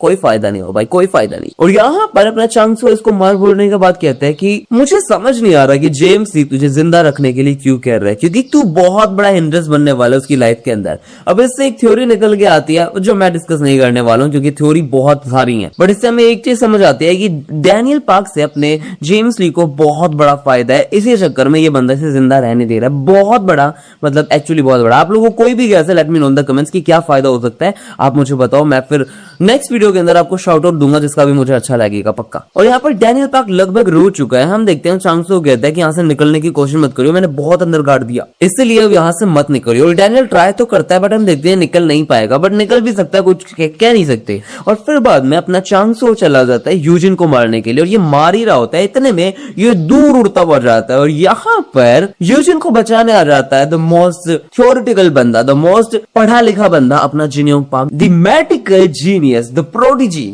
कोई फायदा नहीं हो भाई, कोई फायदा नहीं। और यहाँ पर अपना चांगसो इसको मार बोलने के बाद कहता है कि मुझे समझ नहीं आ रहा कि जेम्स ली तुझे जिंदा रखने के लिए क्यों कह रहा है, क्योंकि तू बहुत बड़ा हिंड्रेंस बनने वाला है उसकी लाइफ के अंदर। अब इससे एक थ्योरी निकल के आती है जो मैं डिस्कस नहीं करने वाला हूँ क्योंकि थ्योरी बहुत सारी है, बट इससे हमें एक चीज समझ आती है कि डैनियल पार्क से अपने जेम्स ली को बहुत बड़ा फायदा है। इसी चक्कर में ये बंदा इसे जिंदा रहने दे रहा है। बहुत बड़ा, मतलब एक्चुअली बहुत बड़ा। आप लोगों को कोई भी गैस है, let me know in the comments कि क्या फायदा हो सकता है, आप मुझे बताओ। मैं फिर नेक्स्ट वीडियो के अंदर आपको शाउट आउट दूंगा जिसका भी मुझे अच्छा लगेगा पक्का। और यहाँ पर डैनियल पार्क लगभग रो चुका है। हम देखते हैं चांगसो कहता है कि यहाँ से निकलने की कोशिश मत करियो, मैंने बहुत अंदर गाड़ दिया, इसलिए अब यहाँ से मत निकलियो। और डैनियल ट्राई तो करता है बट हम देखते हैं निकल नहीं पाएगा, बट निकल भी सकता है, कुछ कह नहीं सकते। और फिर बाद में अपना चांगसो चला जाता है यूजिन को मारने के लिए, और ये मार ही रहा होता है, इतने में ये दूर उड़ता हुआ जाता है और यहाँ पर यूजिन को बचाने आ जाता है द मोस्ट थ्योरेटिकल बंदा, द मोस्ट पढ़ा लिखा बंदा, अपना Jinyoung Park, the magical genius, the prodigy.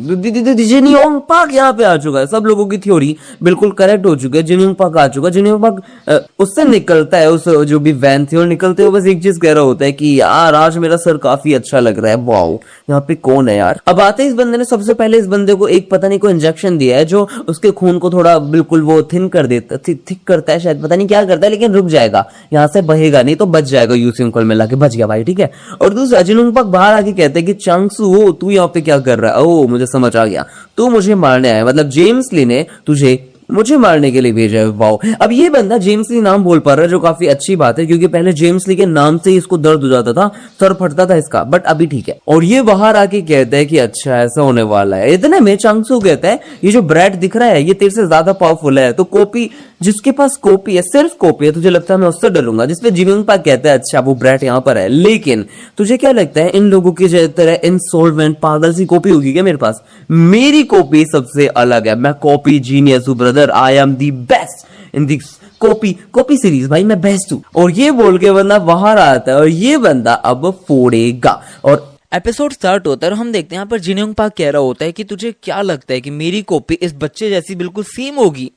Jinyoung Park यहाँ पे आ चुका है। सब लोगों की थ्योरी बिल्कुल करेक्ट हो चुकी है। जिनयोंग पार्क आ चुका है। जिनयोंग पार्क उससे निकलता है, उस जो भी वैन थी, और निकलते हुए बस एक चीज कह रहा होता है कि यार आज मेरा सर काफी अच्छा लग रहा है, वाओ यहाँ पे कौन है यार। अब आते इस बंदे ने सबसे पहले इस बंदे को एक पता नहीं कोई इंजेक्शन दिया है जो उसके खून को थोड़ा बिल्कुल वो थिन कर देता, थिक करता है शायद, पता नहीं क्या करता है, लेकिन रुक जाएगा, यहाँ से बहेगा नहीं तो बच जाएगा। यूसिन को मिला के बच गया भाई, ठीक है। और दूसरा जिनयोंग पार्क बाहर आके कहते हैं कि चांगसो तू यहाँ पे क्या कर रहा है, ओ मुझे समझ आ गया, तू मुझे मारने आया, मतलब जेम्स ली ने तुझे मुझे मारने के लिए भेजा है, वाओ। अब ये बंदा जेम्स ली नाम बोल पा रहा है जो काफी अच्छी बात है क्योंकि पहले जेम्स ली के नाम से ही इसको दर्द हो जाता था, सर फटता था इसका, बट अभी ठीक है। और ये बाहर आके कहता है कि अच्छा ऐसा होने वाला है। इतने में चांगसो कहता है ये जो ब्रैट दिख रहा है ये तेरे से ज्यादा पावरफुल है, तो कॉपी, जिसके पास कॉपी है, सिर्फ कॉपी है, तुझे लगता है मैं उससे डरूंगा। जिसपे जिनयोंग पार्क कहता है अच्छा वो ब्रैट यहाँ पर है, लेकिन तुझे क्या लगता है इन लोगों की तरह इंसॉल्वेंट पागल सी कॉपी होगी क्या मेरे पास? मेरी कॉपी सबसे अलग है, मैं कॉपी जीनियस हूँ brother, I am the best in this copy series, भाई मैं बेस्ट हूँ। और ये बोल के बंदा बाहर आता है और ये बंदा अब फोड़ेगा। और एपिसोड स्टार्ट होता है और हम देखते हैं यहाँ पर जिनयोंग पार्क कह रहा होता है कि तुझे क्या लगता है कि मेरी कॉपी इस बच्चे जैसी बिल्कुल सेम होगी?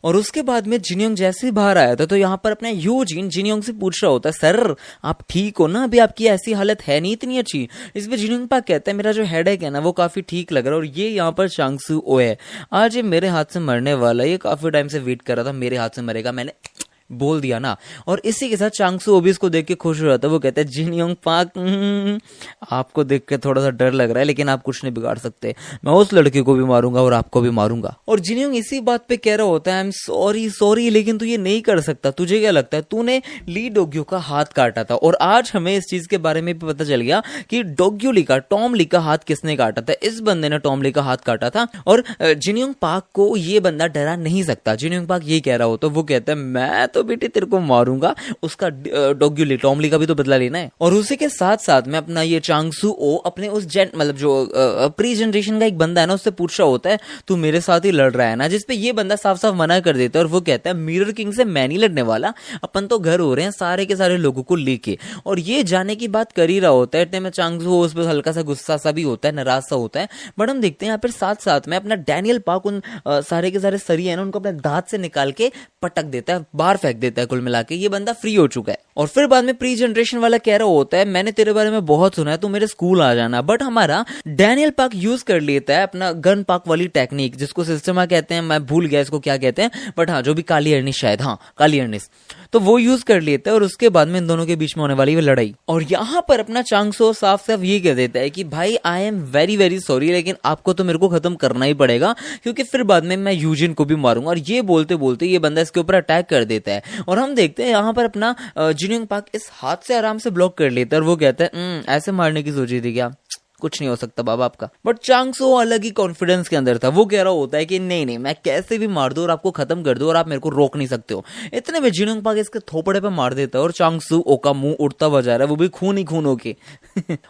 और उसके बाद में जिनयोंग जैसे ही बाहर आया था तो यहाँ पर अपना यूजिन जिनयोंग से पूछ रहा होता है सर आप ठीक हो ना, अभी आपकी ऐसी हालत है नहीं इतनी अच्छी। इस पे जिनयोंग पार्क कहता है मेरा जो हेडेक है ना वो काफी ठीक लग रहा है। और ये यहाँ पर चांगसो ओ है, आज ये मेरे हाथ से मरने वाला है, ये काफी टाइम से वेट कर रहा था मेरे हाथ से मरेगा, मैंने बोल दिया ना। और इसी के साथ चांगसो ओबी इसको देख के खुश हो जाता है। वो कहता है जिनयोंग पार्क आपको देख के थोड़ा सा डर लग रहा है लेकिन आप कुछ नहीं बिगाड़ सकते, मैं उस लड़के को भी मारूंगा और आपको भी मारूंगा। और जिनयोंग इसी बात पे कह रहा होता है आई एम सॉरी लेकिन तू ये नहीं कर सकता, तुझे क्या लगता है तूने ली डोग्यो का हाथ काटा था। और आज हमें इस चीज के बारे में भी पता चल गया कि डोग्यो ली का, टॉम ली का हाथ किसने काटा था। इस बंदे ने टॉम ली का हाथ काटा था। और जिनयोंग पार्क को ये बंदा डरा नहीं सकता। जिनयोंग पार्क ये कह रहा हो तो वो कहता है मैं तो बेटे तेरे को मारूंगा, उसका डोग्यो ली, टॉम ली का भी तो बदला लेना है। और उसी के साथ साथ में अपना ये चांगसो ओ अपने उस मतलब जो प्री जनरेशन का एक बंदा है ना उससे पूछ रहा होता है तू मेरे साथ ही लड़ रहा है ना, जिसपे ये बंदा साफ साफ मना कर देता है। और वो कहता है मिरर किंग से मैं नहीं लड़ने वाला, अपन तो घर हो रहे हैं सारे के सारे लोगों को लेके। और ये जाने की बात कर ही रहा होता है, इतने में चांगसो उस पर हल्का सा गुस्सा सा भी होता है, नाराज सा होता है। बट हम देखते हैं यहाँ पर साथ साथ में अपना डैनियल पार्क उन सारे के सारे सरिये है ना उनको अपने दांत से निकाल के पटक देता है, बाहर फेंक देता है। कुल मिला के ये बंदा फ्री हो चुका है। और फिर बाद में प्री जनरेशन वाला कह रहा होता है मैंने तेरे बारे में बहुत सुना है, तू मेरे स्कूल आ जाना। बट हमारा डैनियल पार्क यूज कर लेता है अपना गन पार्क वाली टेक्निक, जिसको सिस्टमा कहते हैं, मैं भूल गया इसको क्या कहते हैं, बट हाँ जो भी काली अर्निश शायद, हाँ काली अर्निश, तो वो यूज कर लेता है। और उसके बाद में इन दोनों के बीच में होने वाली वो लड़ाई। और यहाँ पर अपना चांगसो साफ साफ ये कह देता है कि भाई I am very very sorry लेकिन आपको तो मेरे को खत्म करना ही पड़ेगा क्योंकि फिर बाद में मैं यूजिन को भी मारूंगा। और ये बोलते बोलते ये बंदा इसके ऊपर अटैक कर देता है। और हम देखते हैं यहाँ पर अपना जिनयोंग पार्क इस हाथ से आराम से ब्लॉक कर लेता है। और वो कहता है ऐसे मारने की सोची थी क्या, कुछ नहीं हो सकता बाबा आपका। बट चांगसो अलग ही कॉन्फिडेंस के अंदर था। वो कह रहा होता है कि नहीं मैं कैसे भी मार दूं और आपको खत्म कर दूं और आप मेरे को रोक नहीं सकते हो। इतने में जिनयोंग पार्क इसके थोपड़े पे मार देता है और चांगसो ओ का मुंह उड़ता हुआ जा रहा है, वो भी खून ही खून होके।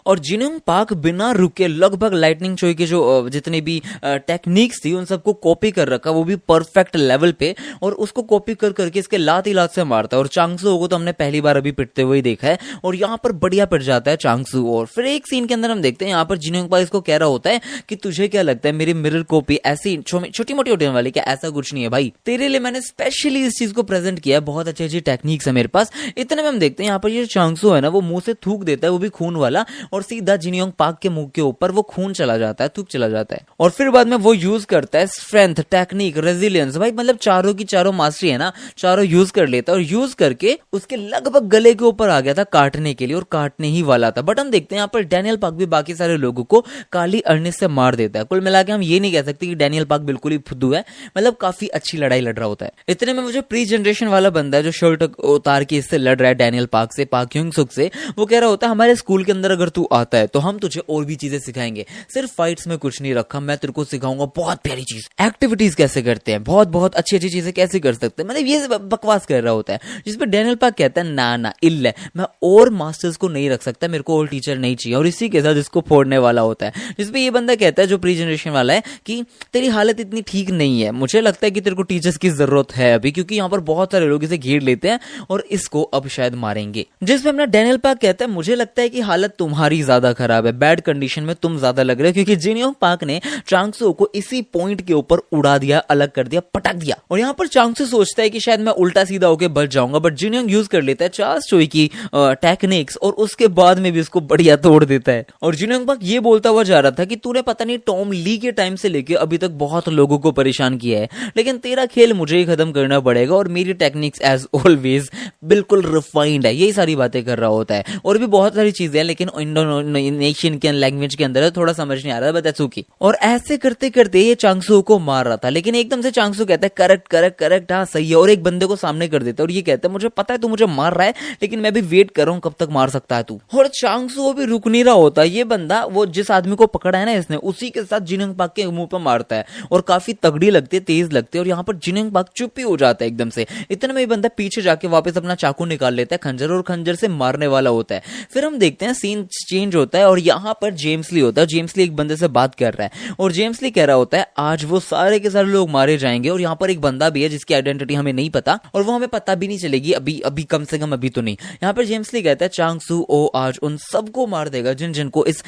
और जिनयोंग पार्क बिना रुके लगभग लाइटनिंग चोई के जो जितनी भी टेक्निक्स थी उन सबको कॉपी कर रखा, वो भी परफेक्ट लेवल पे। और उसको कॉपी कर करके इसके लात ही लात से मारता है। और चांगसो को तो हमने पहली बार अभी पिटते हुए ही देखा है और यहाँ पर बढ़िया पिट जाता है चांगसो। और फिर एक सीन के अंदर हम देखते हैं यहाँ पर जिनयोंग पाक इसको कह रहा होता है कि तुझे क्या लगता है मेरी मिरर कॉपी ऐसी छोटी मोटी होने वाली, क्या ऐसा कुछ नहीं है भाई, तेरे लिए मैंने स्पेशली इस चीज को प्रेजेंट किया है, बहुत अच्छी अच्छी टेक्निक्स है मेरे पास। इतने में हम देखते हैं यहाँ पर ये चांगसू है ना, वो मुंह से थूक देता है, वो भी खून वाला, और सीधा जिनयोंग पाक के मुंह के ऊपर वो खून चला जाता है, थूक चला जाता है। और फिर बाद में वो यूज करता है स्ट्रेंथ, टेक्निक, रेजिलियंस, भाई मतलब चारों की चारों मास्टरी है ना, चारों यूज कर लेता है, और यूज करके उसके लगभग गले के ऊपर आ गया था काटने के लिए, और काटने ही वाला था। बट हम देखते हैं यहाँ पर डैनियल पाक भी बाकी सारे लोगों को काली अर्निश से मार देता है। कुल मिला के हम ये नहीं कह सकते कि डैनियल पाक बिल्कुल ही फुद्दू है, मतलब काफी अच्छी लड़ाई लड़ रहा होता है। इतने में मुझे प्री जनरेशन वाला बंदा है जो शर्ट उतार के इससे लड़ रहा है डैनियल पाक से, पाक ह्यूंग सुक से, वो कह रहा होता है हमारे स्कूल के अंदर अगर तू आता है तो हम तुझे और भी चीजें सिखाएंगे, सिर्फ फाइट्स में कुछ नहीं रखा, मैं तेरे को सिखाऊंगा बहुत प्यारी चीज, एक्टिविटीज कैसे करते हैं, बहुत बहुत अच्छी अच्छी चीजें कैसे कर सकते हैं, मतलब ये बकवास कर रहा होता है। जिसपे डैनियल पाक कहता है ना ना इल्ल, मैं और मास्टर्स को नहीं रख सकता, मेरे को और टीचर नहीं चाहिए, और इसी के साथ इसको फोड़ने वाला होता है। जिसपे ये बंदा कहता है जो प्री जनरेशन वाला है कि तेरी हालत इतनी ठीक नहीं है, मुझे लगता है कि तेरे को टीचर्स की जरूरत है अभी, क्योंकि यहाँ पर बहुत सारे लोग इसे घेर लेते हैं और इसको अब शायद मारेंगे। जिसमें अपना डैनियल पाक कहता है मुझे लगता है कि हालत तुम्हारी ज्यादा खराब है, बैड कंडीशन में तुम ज्यादा लग रहे हो, क्योंकि जिनयोंग पाक ने चांगसू को इसी पॉइंट के ऊपर उड़ा दिया, अलग कर दिया, पटक दिया। और यहाँ पर चांगसू सोचता है कि शायद मैं उल्टा सीधा होकर बच जाऊंगा, बट जिनयोंग यूज कर लेता है चार्ल्स चोई की टेक्निक्स, और उसके बाद में भी उसको बढ़िया तोड़ देता है। और जिनयोंग पाक ये बोलता हुआ जा रहा था कि तूने पता नहीं टॉम ली के टाइम से लेके अभी तक बहुत लोगों को परेशान किया है, लेकिन तेरा खेल मुझे ही खत्म करना पड़ेगा, और मेरी टेक्निक्स एज ऑलवेज बिल्कुल रिफाइंड है, यही सारी बातें कर रहा होता है। और भी बहुत सारी चीजें हैं, लेकिन इंडोनेशियन के लैंग्वेज के अंदर थोड़ा समझ नहीं आ रहा, बता सुकी। और ऐसे करते करते ये चांगसू को मार रहा था, लेकिन एकदम से चांगसू कहता है करेक्ट करेक्ट करेक्ट, हाँ सही है, और एक बंदे को सामने कर देता है, और ये कहता है मुझे पता है तू मुझे मार रहा है, लेकिन मैं भी वेट कर रहा हूं कब तक मार सकता है तू। और चांगसू वो भी रुक नहीं रहा होता, ये बंदा वो जिस आदमी को पकड़ा है ना इसने, उसी के साथ जिनयोंग पाक के मुंह पर मारता है, और काफी तगड़ी लगती है, तेज लगती है, और यहाँ पर जिनयोंग पाक चुप ही हो जाता है एकदम से। इतने में ये बंदा पीछे जाके वापस अपना चाकू निकाल लेता है, खंजर, और खंजर से मारने वाला होता है। फिर हम देखते हैं सीन चेंज होता है, और यहाँ पर जेम्स ली होता है। जेम्स ली एक बंदे से बात कर रहा है, और जेम्स ली कह रहा होता है आज वो सारे के सारे लोग मारे जाएंगे, और यहाँ पर एक बंदा भी है जिसकी आइडेंटिटी हमें नहीं पता, और वो हमें पता भी नहीं चलेगी अभी, अभी कम से कम अभी तो नहीं। यहाँ पर जेम्स ली कहता है चांगसू ओ आज उन सबको मार देगा जिन जिनको इस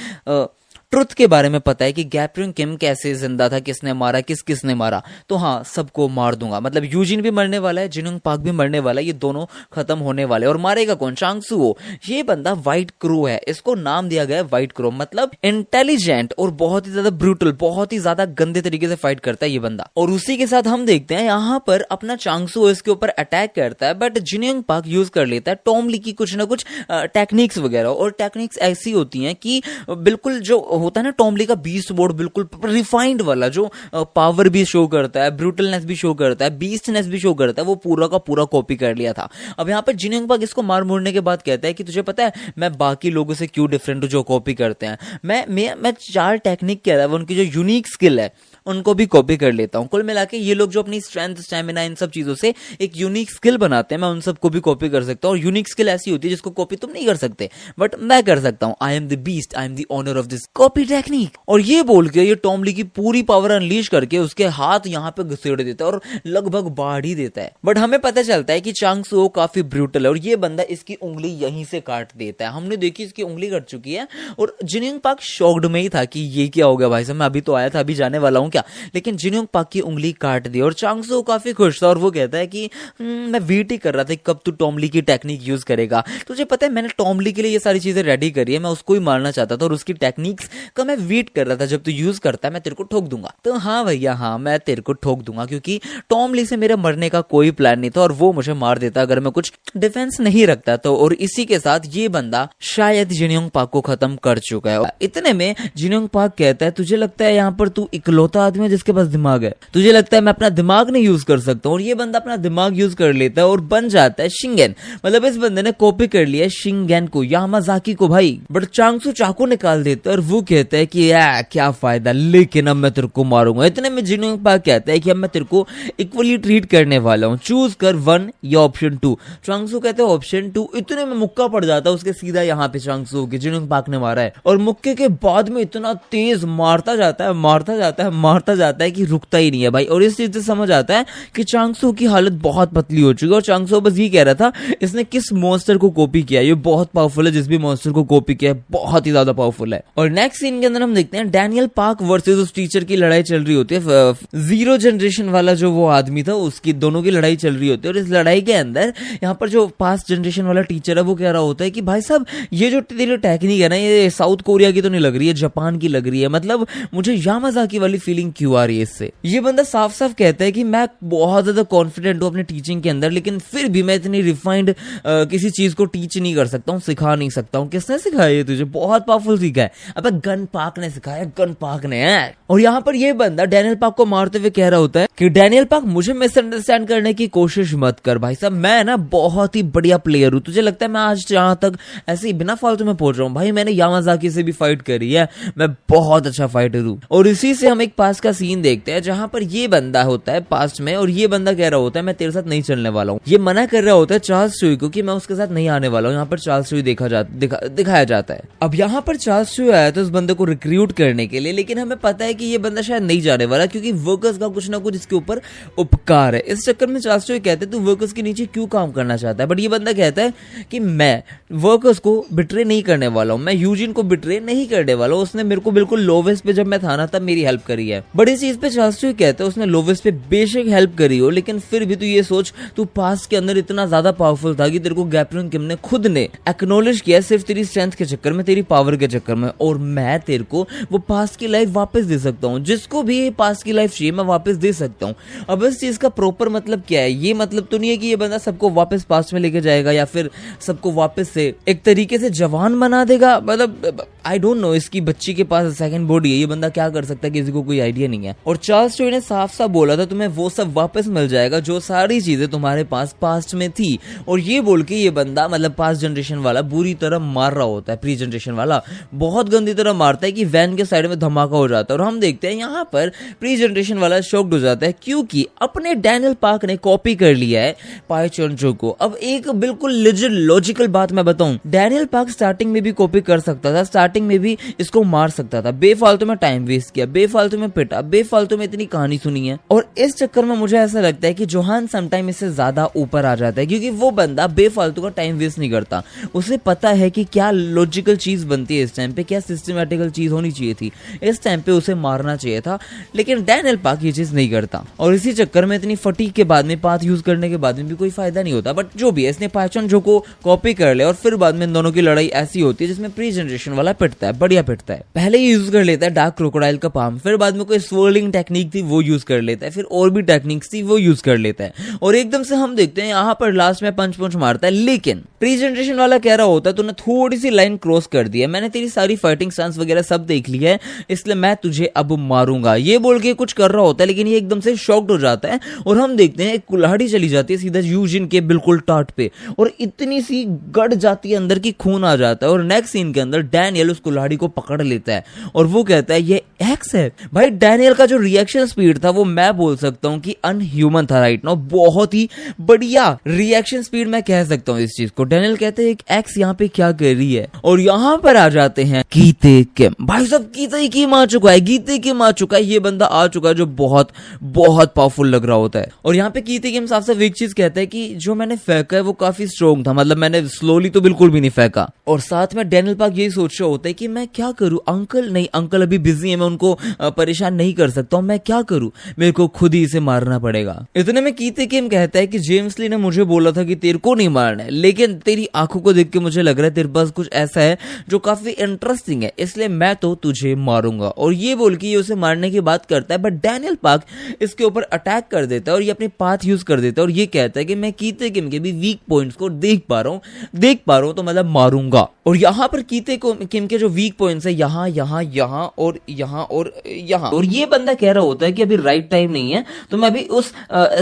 ट्रुथ के बारे में पता है कि गैप्रिंग किम कैसे जिंदा था, किसने मारा, किसने मारा, तो हाँ सबको मार दूंगा। मतलब यूजिन भी मरने वाला है, जिनयोंग पाक भी मरने वाला है, ये दोनों खत्म होने वाले। और मारेगा कौन? चांगसू हो। ये बंदा व्हाइट क्रो है, इसको नाम दिया गया है व्हाइट क्रो, मतलब इंटेलिजेंट और बहुत ही ज्यादा ब्रूटल, बहुत ही ज्यादा गंदे तरीके से फाइट करता है ये बंदा। और उसी के साथ हम देखते हैं यहाँ पर अपना चांगसू इसके ऊपर अटैक करता है, बट जिनयोंग पाक यूज कर लेता है टॉम ली की कुछ ना कुछ टेक्निक्स वगैरह। और टेक्निक्स ऐसी होती हैं कि बिल्कुल जो होता है ना टॉम ली का बीस्ट मोड, बिल्कुल रिफाइंड वाला, जो पावर भी शो करता है, ब्रूटलनेस भी शो करता है, बीस्टनेस भी शो करता है, वो पूरा का पूरा कॉपी कर लिया था। अब यहाँ पर जिनयोंग पाक इसको मार मुड़ने के बाद कहता है कि तुझे पता है मैं बाकी लोगों से क्यों डिफरेंट हूं जो कॉपी करते हैं। मैं 4 टेक्निक कह रहा है, उनकी जो यूनिक स्किल है उनको भी कॉपी कर लेता हूं। कुल मिला के ये लोग जो अपनी स्ट्रेंथ, स्टैमिना, इन सब चीजों से एक यूनिक स्किल बनाते हैं, मैं उन सबको भी कॉपी कर सकता हूं। और यूनिक स्किल ऐसी होती है जिसको कॉपी तुम नहीं कर सकते, बट मैं कर सकता हूं। I am the beast, I am the owner of this copy technique. और ये बोल के ये टॉम ली की पूरी पावर अनलीश करके उसके हाथ यहाँ पे घुसेड़ देता है और लगभग बाढ़ ही देता है। बट हमें पता चलता है कि चांगसू काफी ब्रूटल है, और ये बंदा इसकी उंगली यहीं से काट देता है। हमने देखी इसकी उंगली कट चुकी है, और जिनयोंग पाक शॉक्ड में ही था कि ये क्या हो गया भाई साहब, मैं अभी तो आया था, अभी जाने वाला हूं क्या, लेकिन जिनयोंग पाक की उंगली काट दी। और चांगसू काफी खुश था, और वो कहता है कि मैं वेट ही कर रहा था कब तू टॉम ली की टेक्निक यूज करेगा। तुझे पता है मैंने टॉम ली के लिए ये सारी चीजें रेडी करी है, मैं उसको ही मारना चाहता था, और उसकी टेक्निक्स का मैं वेट कर रहा था, जब तू यूज करता है मैं तेरे को ठोक दूंगा। तो हाँ भैया हाँ, मैं तेरे को ठोक दूंगा, क्योंकि टॉम ली से मेरे मरने का कोई प्लान नहीं था, और वो मुझे मार देता अगर मैं कुछ डिफेंस नहीं रखता तो। और इसी के साथ ये बंदा शायद जिनयोंग पाक को खत्म कर चुका है। इतने में जिनयोंग पाक कहता है तुझे लगता है यहाँ पर तू इकलौता आदमी है जिसके पास दिमाग है, तुझे लगता है मैं अपना दिमाग नहीं यूज कर सकता हूँ। और ये बंदा अपना दिमाग यूज कर लेता है और बन जाता है शिंगेन। मतलब इस बंदे ने कॉपी कर लिया है शिंगेन को, यामाजाकी को भाई। बट चांगसू चाकू निकाल देता है और वो कहता है कि क्या फायदा, लेकिन अब मैं तेरे को मारूंगा। इतने में जिनयोंग पाक कहता है कि अब मैं तेरे को इक्वली ट्रीट करने वाला हूँ, चूज कर 1 या ऑप्शन 2। चांगसू कहते हैं ऑप्शन 2। इतने में मुक्का पड़ जाता है उसके सीधा यहाँ पे चांगसू के, जिनयोंग पाक ने मारा है। और मुक्के के बाद में इतना तेज मारता जाता है, मारता जाता है, मारता जाता है कि रुकता ही नहीं है भाई। और इस चीज से समझ आता है कि चांगसू की हालत बहुत पतली हो चुकी है। और चांगसू बस ये कह रहा था इसने किस मॉन्स्टर को कॉपी किया, ये बहुत पावरफुल है, जिस भी मॉन्स्टर को कॉपी किया है बहुत ही ज्यादा पावरफुल है। और नेक्स्ट नेक्स्ट सीन के अंदर हम देखते हैं डैनियल पार्क वर्सेस उस टीचर की लड़ाई चल रही होती है। जीरो जनरेशन वाला जो वो आदमी था उसकी दोनों की लड़ाई चल रही होती है और इस लड़ाई के अंदर यहाँ पर जो पास्ट जनरेशन वाला टीचर है वो कह रहा होता है कि भाई साहब ये जो तेरी टेक्निक है ना ये साउथ कोरिया की तो नहीं लग रही है, जापान की लग रही है, मतलब मुझे यामाजाकी वाली फीलिंग क्यों आ रही है इससे। ये बंदा साफ साफ कहता है कि मैं बहुत ज्यादा कॉन्फिडेंट हूं अपने टीचिंग के अंदर, लेकिन फिर भी मैं इतनी रिफाइंड किसी चीज को टीच नहीं कर सकता हूँ, सिखा नहीं सकता हूँ। किसने सिखाया ये तुझे? बहुत पावरफुल सीखा है। अब गन पार्क ने सिखाया, गन पार्क ने है। और यहाँ पर ये बंदा डैनियल पार्क को मारते हुए कह रहा होता है कि डैनियल पार्क मुझे मिसअंडरस्टैंड करने की कोशिश मत कर भाई साहब, मैं ना बहुत ही बढ़िया प्लेयर हूं। तुझे लगता है मैं आज यहाँ तक ऐसे ही बिना फालतू में पहुंच रहा हूँ? भाई मैंने यामाजाकी से भी फाइट करी है, मैं बहुत अच्छा फाइटर हूँ। और इसी से हम एक पास्ट का सीन देखते हैं जहां पर ये बंदा होता है पास्ट में और ये बंदा कह रहा होता है मैं तेरे साथ नहीं चलने वाला हूँ। ये मना कर रहा होता है चार्ल्स चुई को कि मैं उसके साथ नहीं आने वाला हूँ। यहाँ पर चार्ल्स चुई दिखाया जाता है। अब यहाँ पर चार्ल्स चुई आया था उस बंदे को रिक्रूट करने के लिए, लेकिन हमें पता है कि ये बंदा शायद नहीं जाने वाला क्योंकि वर्कर्स का कुछ ना कुछ इसके ऊपर उपकार है। इस चक्कर में चार्ल्स चुई कहते हैं तू वर्कर्स के नीचे क्यों काम करना चाहता है, बट ये बंदा कहता है कि मैं वर्कर्स को बिट्रे नहीं करने वाला हूँ, मैं यूजिन को बिट्रे नहीं करने वाला हूँ। उसने मेरे को बिल्कुल लोवेस्ट पे जब मैं था ना तब मेरी हेल्प करी है। बड़ी चीज पे चार्ल्स चुई कहता है उसने लोवेस्ट पे बेशक हेल्प करी हो, लेकिन फिर भी तू ये सोच तू पास्ट के अंदर इतना ज्यादा पावरफुल था कि तेरे को गैब्रियल किम ने खुद ने एक्नॉलेज किया सिर्फ तेरी स्ट्रेंथ के चक्कर में, तेरी पावर के चक्कर में, और मैं तेरे को वो पास्ट की लाइफ वापस दे सकता हूँ। जिसको भी पास्ट की लाइफ चाहिए मैं वापस दे सकता हूँ। अब इस चीज का प्रॉपर मतलब क्या है? ये मतलब तो नहीं है कि ये बंदा सबको वापस पास्ट में लेके जाएगा या फिर सबको वापस से एक तरीके से जवान बना देगा। मतलब आई डोंट नो, इसकी बच्ची के पास सेकंड बॉडी है, ये बंदा क्या कर सकता है किसी को कोई आइडिया नहीं है। और चार्ल्स चुई ने साफ साफ बोला था तुम्हें वो सब वापस मिल जाएगा जो सारी चीजें तुम्हारे पास पास्ट में थी। और ये बोल के ये बंदा मतलब पास्ट जनरेशन वाला बुरी तरह मार रहा होता है। प्री जनरेशन वाला बहुत गंदी तरह मारता है कि वैन के साइड में धमाका हो जाता है। और हम देखते हैं यहाँ पर प्री जनरेशन वाला शॉक्ड हो जाता है क्योंकि अपने डैनियल पार्क ने कॉपी कर लिया है पाई चोंचो को। अब एक बिल्कुल लिजिट लॉजिकल बात मैं बताऊं, डैनियल पार्क स्टार्टिंग में भी कॉपी कर सकता था, स्टार्टिंग में भी इसको मार सकता था। बेफालतू में टाइम वेस्ट किया, बेफालतू में पिटा, बेफालतू में इतनी कहानी सुनी है। और इस चक्कर में मुझे ऐसा लगता है कि जोहान समटाइम इससे ज्यादा ऊपर आ जाता है क्योंकि वो बंदा बेफालतू का टाइम वेस्ट नहीं करता। उसे पता है कि क्या लॉजिकल चीज बनती है इस टाइम पे, क्या सिस्टमैटिकल चीज होनी चाहिए थी। इस टाइम पे उसे मारना चाहिए था, लेकिन डैनियल पार्क ये चीज नहीं करता। और इसी चक्कर में इतनी फटीक के बाद में पाथ यूज करने के बाद में भी कोई फायदा नहीं होता। बट जो भी है, इसने पाइचन जो को कॉपी कर लिया और फिर बाद में इन दोनों की लड़ाई ऐसी होती है जिसमें प्री जनरेशन वाला पिटता है, बढ़िया पिटता है। पहले ही यूज कर लेता है डार्क क्रोकोडाइल का पाम, फिर बाद में कोई स्वर्लिंग टेक्निक थी वो यूज कर लेता है, फिर और भी टेक्निक्स थी वो यूज कर लेता है। और एकदम से हम देखते हैं यहाँ पर लास्ट में पंच मारता है। लेकिन प्री जनरेशन वाला कह रहा होता है तूने थोड़ी सी लाइन क्रॉस कर दी है, मैंने तेरी सारी फाइटिंग स्टांस वगैरह सब देख ली है, इसलिए मैं तुझे अब मारूंगा। ये बोल के कुछ कर रहा होता है, लेकिन ये एकदम से शॉक्ड हो जाता है और हम देखते हैं एक कुल्हाड़ी चली जाती है सीधा यूजिन के बिल्कुल टाट पे और इतनी सी गड़ जाती है अंदर की, खून आ जाता है। और नेक्स्ट सीन के अंदर डैनियल उस कुल्हाड़ी को पकड़ लेता है और वो कहता है ये एक्स है। भाई डैनियल का जो रिएक्शन स्पीड था वो मैं बोल सकता हूं कि अनह्यूमन था राइट नाउ, बहुत ही बढ़िया रिएक्शन स्पीड मैं कह सकता हूं इस चीज को। डैनियल कहते हैं एक एक्स यहाँ पे क्या कर रही है। और यहाँ पर आ जाते हैं कीते किम। भाई साहब कीते किम आ चुका है, गीते किम आ चुका है, ये बंदा आ चुका है जो बहुत बहुत पावरफुल लग रहा होता है। और यहाँ पे कीते किम साफ साफ एक चीज कहता है कि जो मैंने फेंका है वो काफी स्ट्रॉन्ग था, मतलब मैंने स्लोली तो बिल्कुल भी नहीं फेंका। और साथ में डैनियल पार्क यही सोच रहा होता है कि मैं क्या करूं, अंकल नहीं, अंकल अभी बिजी है, मैं उनको परेशान नहीं कर सकता हूं, मैं क्या करूं, मेरे को खुद ही इसे मारना पड़ेगा। इतने में कीते किम कहता है कि जेम्स ली ने मुझे बोला था कि तेरे को नहीं मारना है, लेकिन तेरी आंखों को देख के मुझे लग रहा है तेरे पास कुछ ऐसा है जो काफी इंटरेस्टिंग है, इसलिए मैं तो तुझे मारूंगा। और ये बोल के ये उसे मारने की बात करता है, बट डैनियल पार्क इसके ऊपर अटैक कर देता है और ये अपनी पाथ यूज कर देता है और ये कहता है कि मैं कीते किम के भी वीक पॉइंट्स को देख पा रहा हूं तो मतलब मारूंगा। और यहाँ पर कीते किम के जो वीक पॉइंट्स है यहाँ यहाँ यहाँ और यहाँ और यहाँ, और ये बंदा कह रहा होता है कि अभी राइट टाइम नहीं है, तो मैं अभी उस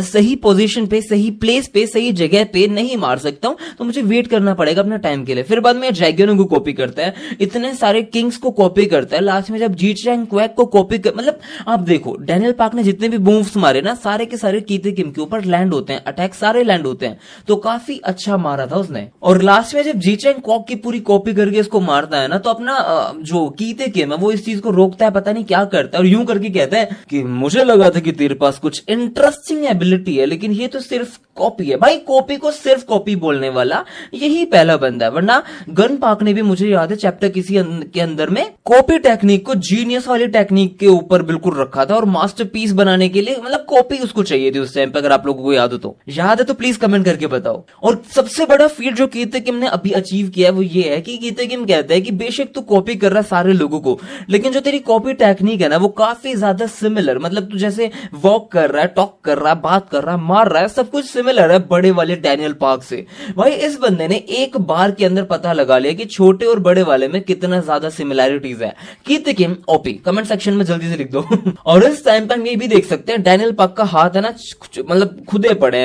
सही पोजीशन पे, सही प्लेस पे, सही जगह पे नहीं मार सकता हूं, तो मुझे वेट करना पड़ेगा अपना टाइम के लिए। फिर बाद में ड्रैगन को कॉपी करता है, इतने सारे किंग्स को कॉपी करता है, लास्ट में जब जी चैंग क्वैक को कॉपी कर, मतलब आप देखो डैनियल पार्क ने जितने भी मूव्स मारे ना सारे के सारे कीते किम के ऊपर लैंड होते हैं, अटैक सारे लैंड होते हैं, तो काफी अच्छा मारा था उसने। और लास्ट में जब जी चैंग क्वैक की पूरी कॉपी करके इसको मारता है ना, तो अपना जो कीते किम है वो इस चीज को रोकता है, पता नहीं क्या करता है, और यूं करके कहता है कि मुझे लगा था कि तेरे पास कुछ इंटरेस्टिंग एबिलिटी है, लेकिन ये तो सिर्फ कॉपी है। भाई कॉपी को सिर्फ कॉपी बोलने वाला यही पहला बंदा है, वरना गन पार्क ने भी, मुझे याद है चैप्टर किसी के अंदर अंदर में कॉपी टेक्निक को जीनियस वाली टेक्निक के ऊपर बिल्कुल रखा था और मास्टरपीस बनाने के लिए मतलब कॉपी उसको चाहिए थी उस टाइम पे। अगर आप लोगों को याद है तो प्लीज कमेंट करके बताओ। और सबसे बड़ा फीट जो कीते किम ने अभी अचीव किया है वो ये है कि कीते किम कहता है कि बेशक तू कॉपी कर रहा है सारे लोगों को, लेकिन जो तेरी कॉपी टेक्निक है ना वो काफी ज्यादा सिमिलर, मतलब तू जैसे वॉक कर रहा है, टॉक कर रहा है, बात कर रहा है, मार रहा है, सब कुछ सिमिलर है बड़े वाले डैनियल पार्क से। भाई इस बंदे ने एक बार के अंदर पता लगा लिया कि छोटे और बड़े वाले में कितना ज्यादा सिमिलैरिटीज है। कीते किम ओपी कमेंट सेक्शन में जल्दी से लिख दो। और इस टाइम पे हम ये भी देख सकते हैं डैनियल पार्क का हाथ है ना मतलब खुदे पड़े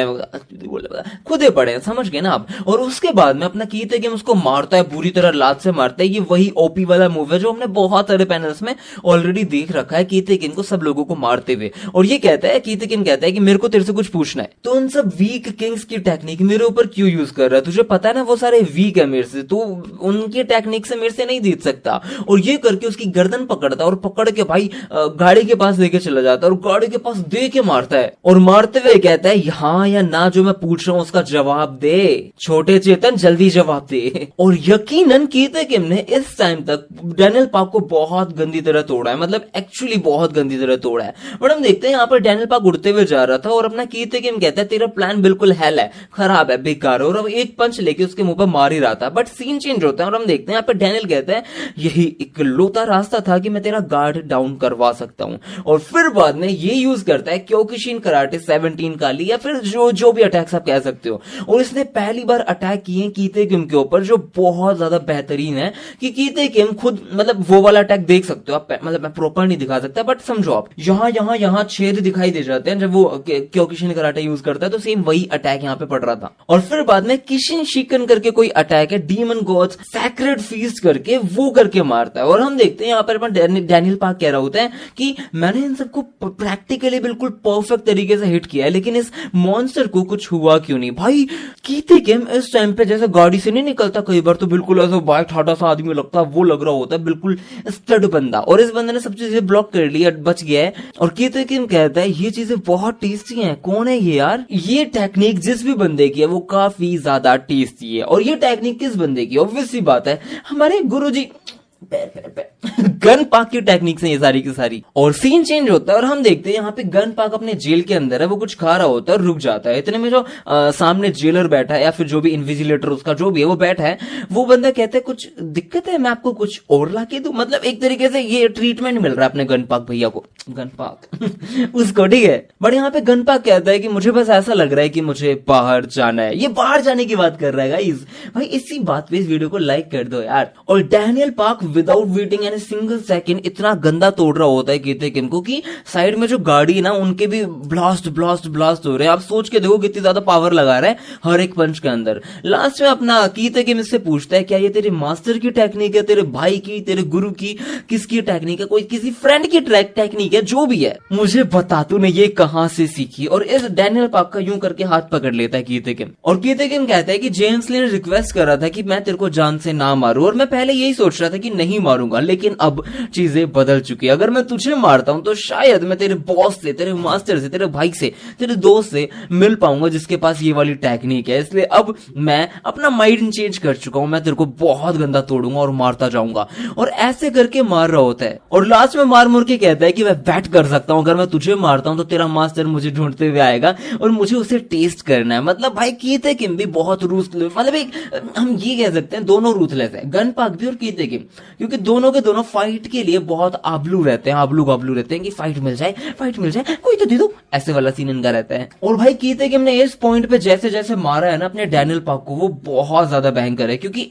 हैं, समझ गए ना आप। और उसके बाद में अपना कीते किम उसको मारता है, बुरी तरह लात से मारता है। ये वही ओपी वाला मूव है जो हमने बहुत सारे पैनल्स में ऑलरेडी देख रखा है, कीते किम को सब लोगों को मारते हुए। और ये कहता है, कीते किम कहता है कि मेरे को तेरे से कुछ पूछना है, तो उन सब वीक किंग्स की टेक्निक मेरे ऊपर क्यों यूज कर रहा है? तुझे पता है ना वो सारे वीक है मेरे से, तो उनकी टेक्निक से मेरे से नहीं जीत सकता। और ये करके उसकी गर्दन पकड़ता और पकड़ के भाई गाड़ी के पास लेके चला जाता है और गाड़ी के पास दे के मारता है। और मारते हुए कहता है हाँ या ना जो मैं पूछ रहा हूं उसका जवाब दे, छोटे चेतन जल्दी जवाब दे। और यकीनन कीते किम ने इस टाइम तक डैनियल पार्क को बहुत गंदी तरह तोड़ा है, मतलब एक्चुअली बहुत गंदी तरह तोड़ा है। बट हम देखते हैं यहाँ पर डैनियल पार्क उड़ते हुए जा रहा था और अपना कीते किम कहता है तेरा प्लान बिल्कुल हेल है, खराब है, बेकार है। और अब एक पंच लेके उसके मुंह पर मार ही रहा था। बट सीन चेंज होता है और हम देखते हैं यहाँ पे डैनियल कहता है यही इकलौता रास्ता था कि मैं तेरा गार्ड डाउन करवा सकता हूं। और फिर बाद में ये यूज करता है क्योकुशिन कराटे 17 काली या फिर जो भी अटैक्स आप कह सकते हो। और इसने पहली बार अटैक किए कीते किम के ऊपर जो बहुत ज्यादा बेहतरीन है कि कीते किम खुद मतलब वो वाला अटैक देख सकते हो आप, मतलब मैं प्रॉपर नहीं दिखा सकता बट समझो आप, यहाँ छेद दिखाई दे जाते हैं जब वो क्योकुशिन कराटे यूज करता है, तो सेम वही अटैक यहाँ पे पड़ रहा था। और फिर बाद में किशिन शिकन करके कोई अटैक है, डीमन गॉड्स सैक्रेड फीस्ट करके वो करके मारता है। और हम देखते हैं यहाँ पर डैनियल पार्क कह रहा होता है कि मैंने इन सबको प्रैक्टिकली बिल्कुल परफेक्ट तरीके से हिट किया है, लेकिन इस मॉन्स्टर को कुछ हुआ क्यों नहीं? भाई कीते किम इस टाइम पे जैसे गाड़ी से नहीं निकलता कई बार, तो बिल्कुल ऐसा बाइक ठाटा सा आदमी लगता है, वो लग रहा होता है बिल्कुल स्टड बंदा। और इस बंदे ने सब चीजें ब्लॉक कर ली, बच गया है। और कीते किम कहता है ये चीजें बहुत टेस्टी हैं। कौन है ये यार? ये टेक्निक जिस भी बंदे की है वो काफी ज्यादा टेस्टी है। और ये टेक्निक किस बंदे की? ऑब्वियस सी बात है हमारे गुरुजी गन पार्क की टेक्निक से ये सारी की सारी। और सीन चेंज होता है और हम देखते हैं यहाँ पे गन पार्क अपने जेल के अंदर है, वो कुछ खा रहा होता है और रुक जाता है। इतने में जो सामने जेलर बैठा है या फिर जो भी इन्विजिलेटर उसका जो भी है वो बैठा है, वो बंदा कहता है कुछ दिक्कत है, मैं आपको कुछ और ला के दूं। मतलब एक तरीके से ये ट्रीटमेंट मिल रहा है अपने गन पार्क भैया को, गन पार्क उसको, ठीक है। बट यहाँ पे गन पार्क कहता है कि मुझे बस ऐसा लग रहा है कि मुझे बाहर जाना है। ये बाहर जाने की बात कर रहा है गाइस। भाई इसी बात पे इस वीडियो को लाइक कर दो यार। और Daniel park without waiting any single second इतना गंदा तोड़ रहा होता है कीते किम को कि साइड में जो गाड़ी है ना उनके भी ब्लास्ट हो रहे हैं। आप सोच के देखो कितनी ज्यादा पावर लगा रहा है हर एक पंच के अंदर। लास्ट में अपना कीते किम इससे पूछता है क्या ये तेरे मास्टर की टेक्निक है, तेरे भाई की, तेरे गुरु की, किसकी टेक्निक है, कोई किसी फ्रेंड की टेक्निक है, जो भी है मुझे बता तूने ये कहां से सीखी। और इस डैनियल पार्क का यूं करके हाथ पकड़ लेता है कीते किम। और कीते किम कहता है कि जेम्स ने रिक्वेस्ट करा था कि मैं तेरे को जान से ना मारूं, और मैं पहले यही सोच रहा था कि नहीं मारूंगा, लेकिन अब चीजें बदल चुकी है। अगर मैं तुझे मारता हूं तो शायद मैं तेरे बॉस से, तेरे मास्टर से, तेरे भाई से, तेरे दोस्त से मिल पाऊंगा जिसके पास ये वाली टेक्निक है। इसलिए अब मैं अपना माइंड चेंज कर चुका हूं, मैं तेरे को बहुत गंदा तोड़ूंगा और मारता जाऊंगा। और ऐसे करके मार रहा होता है और लास्ट में मार मुर के कहता है कि मैं बैट कर सकता हूं, अगर मैं तुझे मारता हूं तो तेरा मास्टर मुझे ढूंढते हुए आएगा और मुझे उसे टेस्ट करना है। मतलब भाई कीते किम भी बहुत रूथलेस, मतलब एक हम ये कह सकते हैं दोनों रूथलेस है, गन पार्क भी और कीते किम, क्योंकि दोनों के दोनों फाइट के लिए बहुत आबलू रहते हैं, आबलू गाबलू रहते हैं कि फाइट मिल जाए कोई तो दे दो, ऐसे वाला सीन इनका रहता है। और भाई कीते किम ने इस पॉइंट पे जैसे जैसे मारा है ना अपने डैनियल पार्क को, वो बहुत ज्यादा भयंकर है। क्योंकि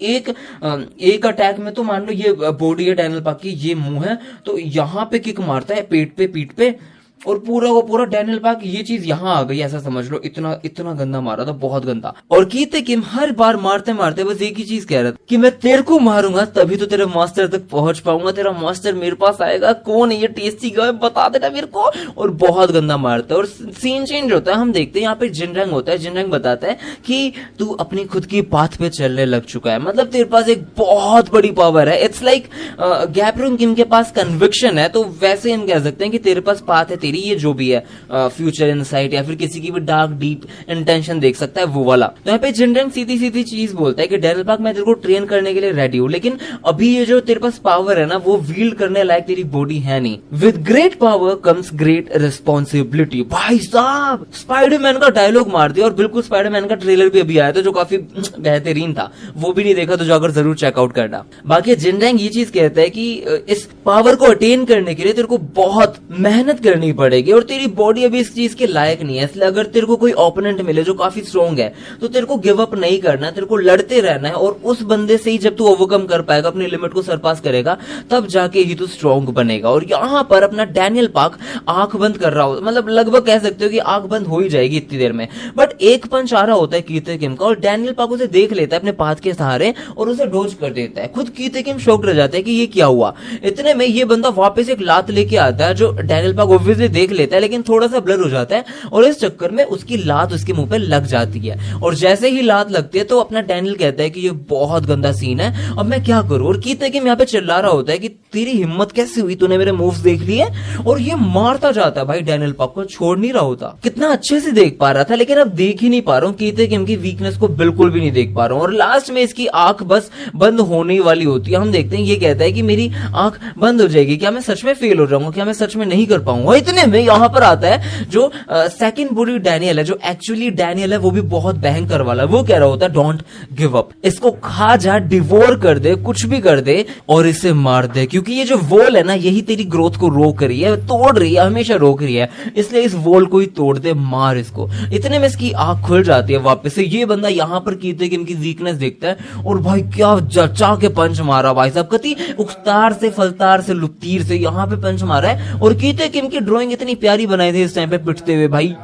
एक अटैक में तो मान लो ये बॉडी है डैनियल पार्क की, ये मुंह है, तो यहाँ पे किक मारता है पेट पे, पीठ पे, और पूरा वो पूरा डैनियल पार्क ये चीज यहाँ आ गई, ऐसा समझ लो। इतना गंदा मारा था, बहुत गंदा। और कीते किम हर बार मारते मारते बस एक ही चीज कह रहा था कि मैं तेरे को मारूंगा तभी तो तेरे मास्टर तक पहुंच पाऊंगा, तेरा मास्टर मेरे पास आएगा, कौन है ये टेस्टी गाय बता देना मेरे को। और बहुत गंदा मारता है। और सीन चेंज होता है, हम देखते हैं यहाँ पे जिनरंग होता है। जिनरंग बताता है कि तू अपनी खुद की पाथ पे चलने लग चुका है, मतलब तेरे पास एक बहुत बड़ी पावर है। इट्स लाइक गैब्रिंग किम के पास कन्विक्शन है, तो वैसे हम कह सकते हैं कि तेरे पास पाथ है, तेरी ये जो भी है फ्यूचर इनसाइट या फिर किसी की भी डार्क डीप इंटेंशन देख सकता है वो वाला। तो यहाँ पे जिनरंग सीधी सीधी चीज बोलता है कि डैनियल पार्क मैं तेरे को ट्रेन करने के लिए रेडी हूँ, लेकिन अभी ये जो तेरे पास पावर है ना वो वील्ड करने लायक तेरी बॉडी है नहीं। With great power comes great responsibility. भाई साहब स्पाइडरमैन का डायलॉग मार दिया, और बिल्कुल स्पाइडरमैन का ट्रेलर भी अभी आया था जो काफी बेहतरीन था, वो भी नहीं देखा तो जाकर जरूर चेकआउट करना। बाकी जिनरंग ये चीज कहता है कि इस पावर को अटेन करने के लिए तेरे को बहुत मेहनत करनी पड़ेगी और तेरी बॉडी अभी इस चीज के लायक नहीं है। इसलिए अगर तेरे को कोई ओपोनेंट मिले जो काफी स्ट्रॉन्ग है तो तेरे को गिव अप नहीं करना है, तेरे को लड़ते रहना है, और उस बंदे से ही जब तू ओवरकम कर पाएगा, अपनी लिमिट को सरपास करेगा, तब जाके ही तू स्ट्रॉन्ग बनेगा। और यहाँ पर अपना डैनियल पार्क आंख बंद कर रहा हो, मतलब लगभग कह सकते हो कि आंख बंद हो ही जाएगी इतनी देर में, बट एक पंच आ रहा होता है कीते किम का और डैनियल पार्क उसे देख लेता है अपने पाथ के सहारे और उसे डोज कर देता है। खुद कीते किम शॉक्ड रह जाता है कि ये क्या हुआ। इतने में ये बंदा वापस एक लात लेके आता है जो डैनियल पार्क ऑब्वियसली देख लेता है, लेकिन थोड़ा सा ब्लर हो जाता है और इस चक्कर में उसकी लात उसके मुंह पे लग जाती है। और जैसे ही लात लगती है तो अपना डैनियल कहता है कि ये बहुत गंदा सीन है, अब मैं क्या करूं। और कीते किम यहाँ पे चिल्ला रहा होता है कि तेरी हिम्मत कैसे हुई, तूने मेरे मूव्स देख लिए, और ये मारता जाता है भाई डैनियल पार्क को, छोड़ नहीं रहा होता। कितना अच्छे से देख पा रहा था लेकिन अब देख ही नहीं पा रहा हूँ, कीते किम की वीकनेस को बिल्कुल भी नहीं देख पा रहा हूँ। और लास्ट में इसकी आंख बस बंद होने वाली होती है। हम देखते हैं ये कहता है कि मेरी आंख बंद हो जाएगी, क्या मैं सच में फेल हो जाऊंगा, क्या मैं सच में नहीं कर पाऊंगा। इतने में यहाँ पर आता है जो सेकंड बुरी डैनियल है, जो एक्चुअली डैनियल है वो भी बहुत भयंकर वाला। वो कह रहा होता है डोंट गिव अप, इसको खा जा, डिवोर कर दे, कुछ भी कर दे और इसे मार दे, क्योंकि ये जो वॉल है ना यही तेरी ग्रोथ को रोक रही है, तोड़ रही है, हमेशा रोक रही है, इसलिए इस वॉल को ही तोड़ दे, मार इसको। इतने में इसकी आंख खुल जाती है वापस से। ये बंदा यहाँ पर कीते किम की वीकनेस देखता है और भाई क्या जचा के पंच मारा भाई साहब, कति उकतार से फलतार से लुत्तीर से यहाँ पे पंच मारा है। और कीते किम की ड्राइंग इतनी प्यारी बनाई थी इस टाइम पे पिटते हुए, भाई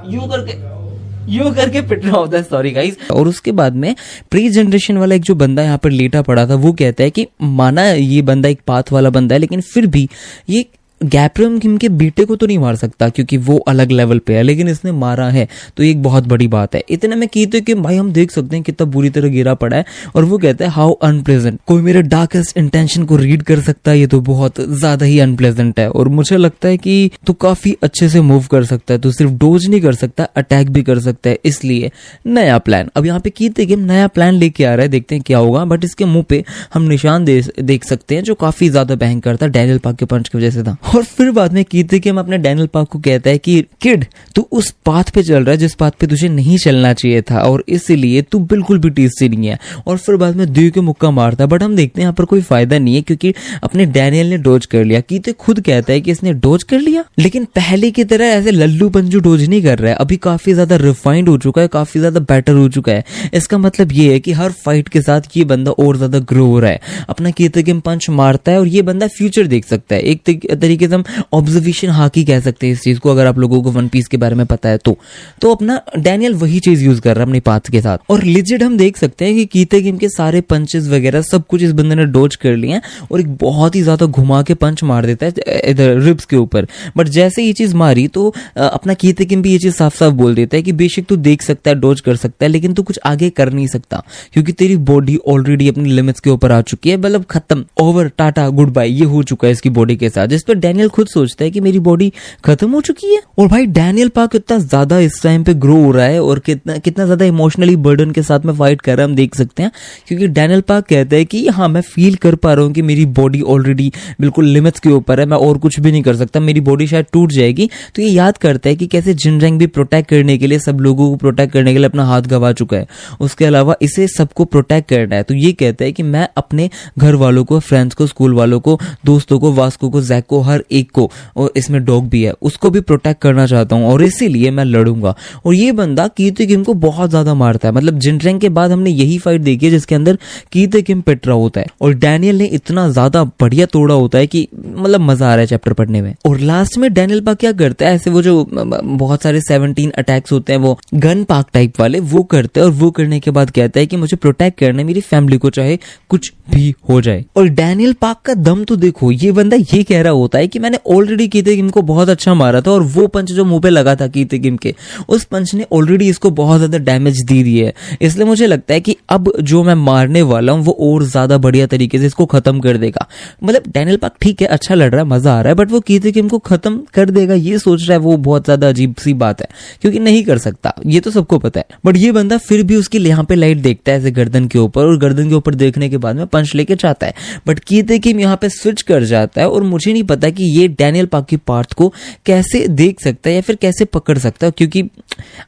यूं करके पिट रहा होता है, सॉरी गाइस। और उसके बाद में प्री जनरेशन वाला एक जो बंदा यहाँ पर लेटा पड़ा था वो कहता है कि माना ये बंदा एक पाथ वाला बंदा है, लेकिन फिर भी ये गैब्रियल किम के बेटे को तो नहीं मार सकता क्योंकि वो अलग लेवल पे है, लेकिन इसने मारा है तो ये एक बहुत बड़ी बात है। इतने में कीते किम भाई हम देख सकते हैं कितना बुरी तरह गिरा पड़ा है और वो कहता है हाउ अनप्लेजेंट, कोई मेरे डार्केस्ट इंटेंशन को रीड कर सकता है, ये तो बहुत ज्यादा ही अनप्लेजेंट है। और मुझे लगता है कि तू काफी अच्छे से मूव कर सकता है, तू सिर्फ डोज नहीं कर सकता, अटैक भी कर सकता है, इसलिए नया प्लान। अब यहाँ पे कीते किम नया प्लान लेके आ रहा है, देखते हैं क्या होगा। बट इसके मुंह पे हम निशान देख सकते हैं जो काफी ज्यादा भयंकर था, डैनियल पार्क के पंच की वजह से था। और फिर बाद में कीते किम अपने डैनियल पार्क को कहता है कि किड तू उस पाथ पे चल रहा है जिस पाथ पे तुझे नहीं चलना चाहिए था और इसीलिए तू बिल्कुल भी टीस नहीं है। और फिर बाद में दे के मुक्का मारता है, बट हम देखते हैं यहाँ पर कोई फायदा नहीं है क्योंकि अपने डैनियल ने डोज कर लिया। कीते खुद कहता है कि इसने डोज कर लिया, लेकिन पहले की तरह ऐसे लल्लू पंजू डोज नहीं कर रहा है, अभी काफी ज्यादा रिफाइंड हो चुका है, काफी ज्यादा बेटर हो चुका है। इसका मतलब ये है कि हर फाइट के साथ ये बंदा और ज्यादा ग्रो हो रहा है। अपना कीते किम पंच मारता है और ये बंदा फ्यूचर देख सकता है, एक तरीके से हम ऑब्जर्वेशन हाकी कह सकते हैं इस चीज को, अगर आप लोगों को वन पीस के बारे में पता है तो अपना डैनियल वही चीज यूज कर रहा है अपने पाथ के साथ। और लिजिट हम देख सकते हैं कि कीते किम के सारे पंचेस वगैरह सब कुछ इस बंदे ने डोज कर लिए हैं और एक बहुत ही ज्यादा घुमा के पंच मार देता है इधर रिब्स के ऊपर। बट जैसे ये चीज मारी तो अपना कीते किम भी ये चीज साफ साफ बोल देता है कि बेशक तू देख सकता है, डोज कर सकता है, लेकिन तू कुछ आगे कर नहीं सकता क्योंकि तेरी बॉडी ऑलरेडी अपनी लिमिट्स के ऊपर आ चुकी है, मतलब खत्म, ओवर, टाटा, गुड बाय, ये हो चुका है इसकी बॉडी के साथ। जिस पर डैनियल खुद सोचता है कि मेरी बॉडी खत्म हो चुकी है। और भाई डैनियल पार्क इतना ज्यादा इस टाइम पे ग्रो हो रहा है और कितना ज्यादा इमोशनली बर्डन के साथ में फाइट कर रहा है हम देख सकते हैं, क्योंकि डैनियल पार्क कहता है कि हाँ मैं फील कर पा रहा हूँ कि मेरी बॉडी ऑलरेडी बिल्कुल लिमिट्स के ऊपर है, मैं और कुछ भी नहीं कर सकता, मेरी बॉडी शायद टूट जाएगी। तो ये याद करता है कि कैसे जिनरंग भी प्रोटेक्ट करने के लिए, सब लोगों को प्रोटेक्ट करने के लिए अपना हाथ गंवा चुका है, उसके अलावा इसे सबको प्रोटेक्ट करना है। तो ये कहता है कि मैं अपने घर वालों को, फ्रेंड्स को, स्कूल वालों को, दोस्तों को, वास्को को, जैक को, हर एक को, और इसमें डॉग भी है, उसको भी प्रोटेक्ट करना चाहता हूं और इसीलिए मैं लड़ूंगा। और ये बंदा कीते किम को बहुत ज्यादा मारता है, मतलब जिनरंग के बाद हमने यही फाइट देखी है जिसके अंदर कीते किम पिट रहा होता है और डैनियल ने इतना ज्यादा बढ़िया तोड़ा होता है कि मतलब मजा आ रहा है चैप्टर पढ़ने में। और लास्ट में डैनियल पार्क क्या करता है, ऐसे वो जो बहुत सारे 17 अटैक्स होते हैं वो गन पार्क टाइप वाले, वो करता है और वो करने के बाद कहता है कि मुझे प्रोटेक्ट करना है मेरी फैमिली को, चाहे कुछ भी हो जाए। और डैनियल पार्क का दम तो देखो, ये बंदा ये कह रहा होता है कि मैंने ऑलरेडी कीते किम को बहुत अच्छा मारा था और वो पंच जो मुंह पे लगा था कीते किम के, उस पंच ने ऑलरेडी इसको बहुत ज्यादा डैमेज दी दी है। इसलिए मुझे लगता है कि अब जो मैं मारने वाला हूं वो और ज्यादा बढ़िया तरीके से इसको खत्म कर देगा। मतलब डैनियल पाक ठीक है, अच्छा लड़ रहा है, मजा आ रहा है, बट वो कीते किम को खत्म कर देगा ये सोच रहा है, वो बहुत ज्यादा अजीब सी बात है, क्योंकि नहीं कर सकता, ये तो सबको पता है। बट ये बंदा फिर भी उसकी यहाँ पे लाइट देखता है ऐसे गर्दन के ऊपर, और गर्दन के ऊपर देखने के बाद में पंच लेके चाहता है, बट कीते किम यहाँ पे स्विच कर जाता है। और मुझे नहीं पता कि ये डैनियल पाक की पार्ट को कैसे देख सकता है या फिर कैसे पकड़ सकता है, क्योंकि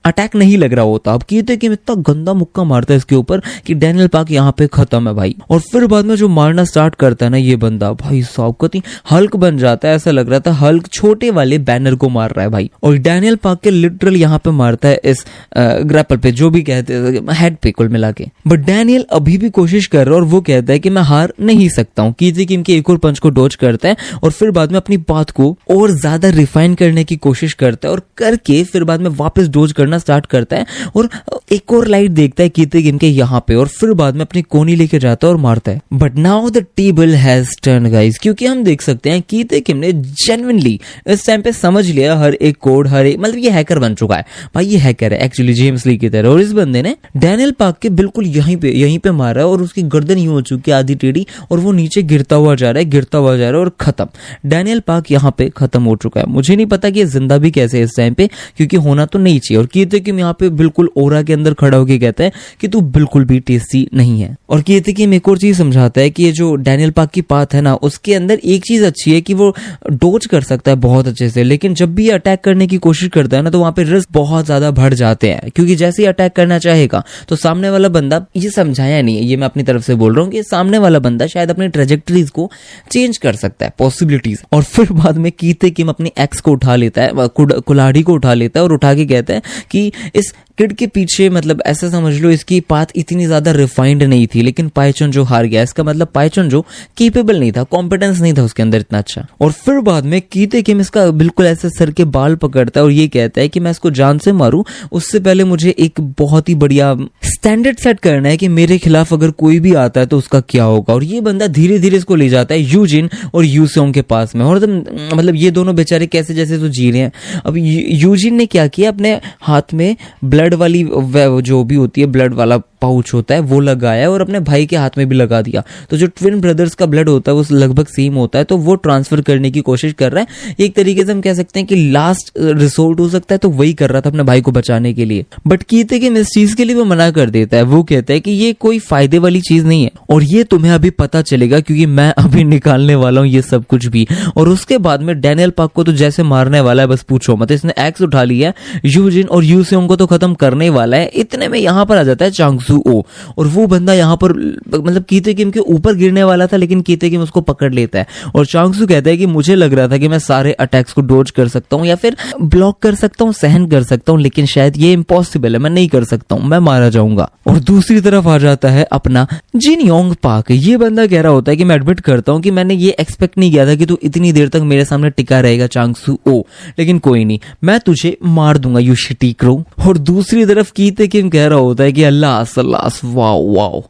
अटैक नहीं लग रहा होता। अब कीते किम इतना गंदा मुक्का मारता है इसके ऊपर कि डैनियल पाक यहाँ पे खत्म है भाई। और फिर बाद में जो मारना स्टार्ट करता है ना ये बंदा, भाई साहब कति हल्क बन जाता है, ऐसा लग रहा था हल्क छोटे वाले बैनर को मार रहा है भाई। और डैनियल पाक के लिटरल यहाँ पे मारता है इस ग्रैपल पे, जो भी कहते हैं हेड पे कुल मिला के। बट डैनियल अभी भी कोशिश कर रहा है और वो कहता है कि मैं हार नहीं सकता हूँ। कीते किम के एक और पंच को डॉज करता है और फिर बाद में अपनी बात को और ज्यादा रिफाइन करने की कोशिश करता है, और करके फिर बाद में वापस डॉज करना स्टार्ट करता है और एक और लाइट देखता है कीते किम के यहाँ पे, और फिर बाद में अपनी कोनी लेके जाता है और मारता है। But now the table has turn guys, क्योंकि हम देख सकते हैं कीते किम ने जेन्युइनली इस टाइम पे समझ लिया हर एक कोड, हर एक मतलब ये हैकर बन चुका है भाई, ये हैकर है एक्चुअली जेम्स ली की तरह। और इस बंदे ने डैनियल पाक के बिल्कुल यहीं पे मारा है और उसकी गर्दन यूं हो चुकी है आधी टेढ़ी, और वो नीचे गिरता हुआ जा रहा है और खत्म। डैनियल पाक यहाँ पे खत्म हो चुका है। मुझे नहीं पता कि ये जिंदा भी कैसे है इस टाइम पे, क्योंकि होना तो नहीं चाहिए। और कीते किम यहाँ पे बिल्कुल ओरा के अंदर खड़ा होकर कहता है कि तू बिल्कुल भी टेस्टी नहीं है। और कीते किम एक और चीज समझाता है कि ये जो डैनियल पाक की पाथ है ना, उसके अंदर एक चीज अच्छी है कि वो डोज कर सकता है बहुत अच्छे से, लेकिन जब भी ये अटैक करने की कोशिश करता है ना तो वहां पे रिस्क बहुत ज्यादा बढ़ जाते हैं, क्योंकि जैसे ही अटैक करना चाहेगा तो सामने वाला बंदा, ये समझाया नहीं है, ये मैं अपनी तरफ से बोल रहा हूँ कि सामने वाला बंदा शायद अपनी ट्रेजेक्टरीज को चेंज कर सकता है, पॉसिबिलिटीज। और फिर बाद में कीते किम अपनी एक्स को उठा लेता है, कुल्हाड़ी को उठा लेता है और उठा के कहता है कि इस किड के पीछे, मतलब ऐसा समझ लो इसकी पाथ इतनी ज्यादा रिफाइंड नहीं थी, लेकिन पाइचन जो हार गया, इसका मतलब पाइचन जो केपेबल नहीं था, कॉम्पिटेंस नहीं था उसके अंदर इतना अच्छा। और फिर बाद में कीते किम इसका बिल्कुल ऐसे सर के बाल पकड़ता है और ये कहता है कि मैं इसको जान से मारूं उससे पहले मुझे एक बहुत ही बढ़िया स्टैंडर्ड सेट करना है कि मेरे खिलाफ अगर कोई भी आता है तो उसका क्या होगा। और ये बंदा धीरे धीरे इसको ले जाता है यूजिन और यूसोंग के पास में, और मतलब ये दोनों बेचारे कैसे जैसे तो जी रहे हैं। अब यूजिन ने क्या किया, अपने हाथ में ब्लड वाली जो भी होती है ब्लड वाला पाउच होता है वो लगाया और अपने भाई के हाथ में भी लगा दिया। तो जो ट्विन ब्रदर्स का ब्लड होता है वो लगभग सेम होता है, तो वो ट्रांसफर करने की कोशिश कर रहा है। एक तरीके से हम कह सकते हैं कि लास्ट रिसोर्ट हो सकता है, तो वही कर रहा था अपने भाई को बचाने के लिए। बट कीते किम इस चीज के लिए वो मना कर देता है, वो कहता है कि ये कोई फायदे वाली चीज नहीं है और ये तुम्हें अभी पता चलेगा, क्योंकि मैं अभी निकालने वाला हूँ ये सब कुछ भी। और उसके बाद में डैनियल पाक को तो जैसे मारने वाला है बस पूछो मत, इसने एक्स उठा लिया है, यूजिन और यूसेंग को तो खत्म करने वाला है। इतने में यहाँ पर आ जाता है चांगसू ओ, और वो बंदा यहाँ पर मतलब कीते किम के ऊपर गिरने वाला था, लेकिन कीते किम उसको पकड़ लेता है। और चांगसू कहता है कि मुझे लग रहा था कि मैं सारे अटैक्स को डोज कर सकता हूँ या फिर ब्लॉक कर सकता हूँ, सहन कर सकता हूँ, लेकिन शायद ये इम्पॉसिबल है, मैं नहीं कर सकता हूँ, मैं मारा जाऊंगा। और दूसरी तरफ आ जाता है अपना जिन योंग पाक। ये बंदा कह रहा होता है कि मैं एडमिट करता हूँ कि मैंने ये एक्सपेक्ट नहीं किया था कि तू इतनी देर तक मेरे सामने टिका रहेगा चांगसू ओ, लेकिन कोई नहीं, मैं तुझे मार दूंगा यू शिटी क्रो। और दूसरी तरफ कीते किम कह रहा होता है कि अल्लाह वाओ वाओ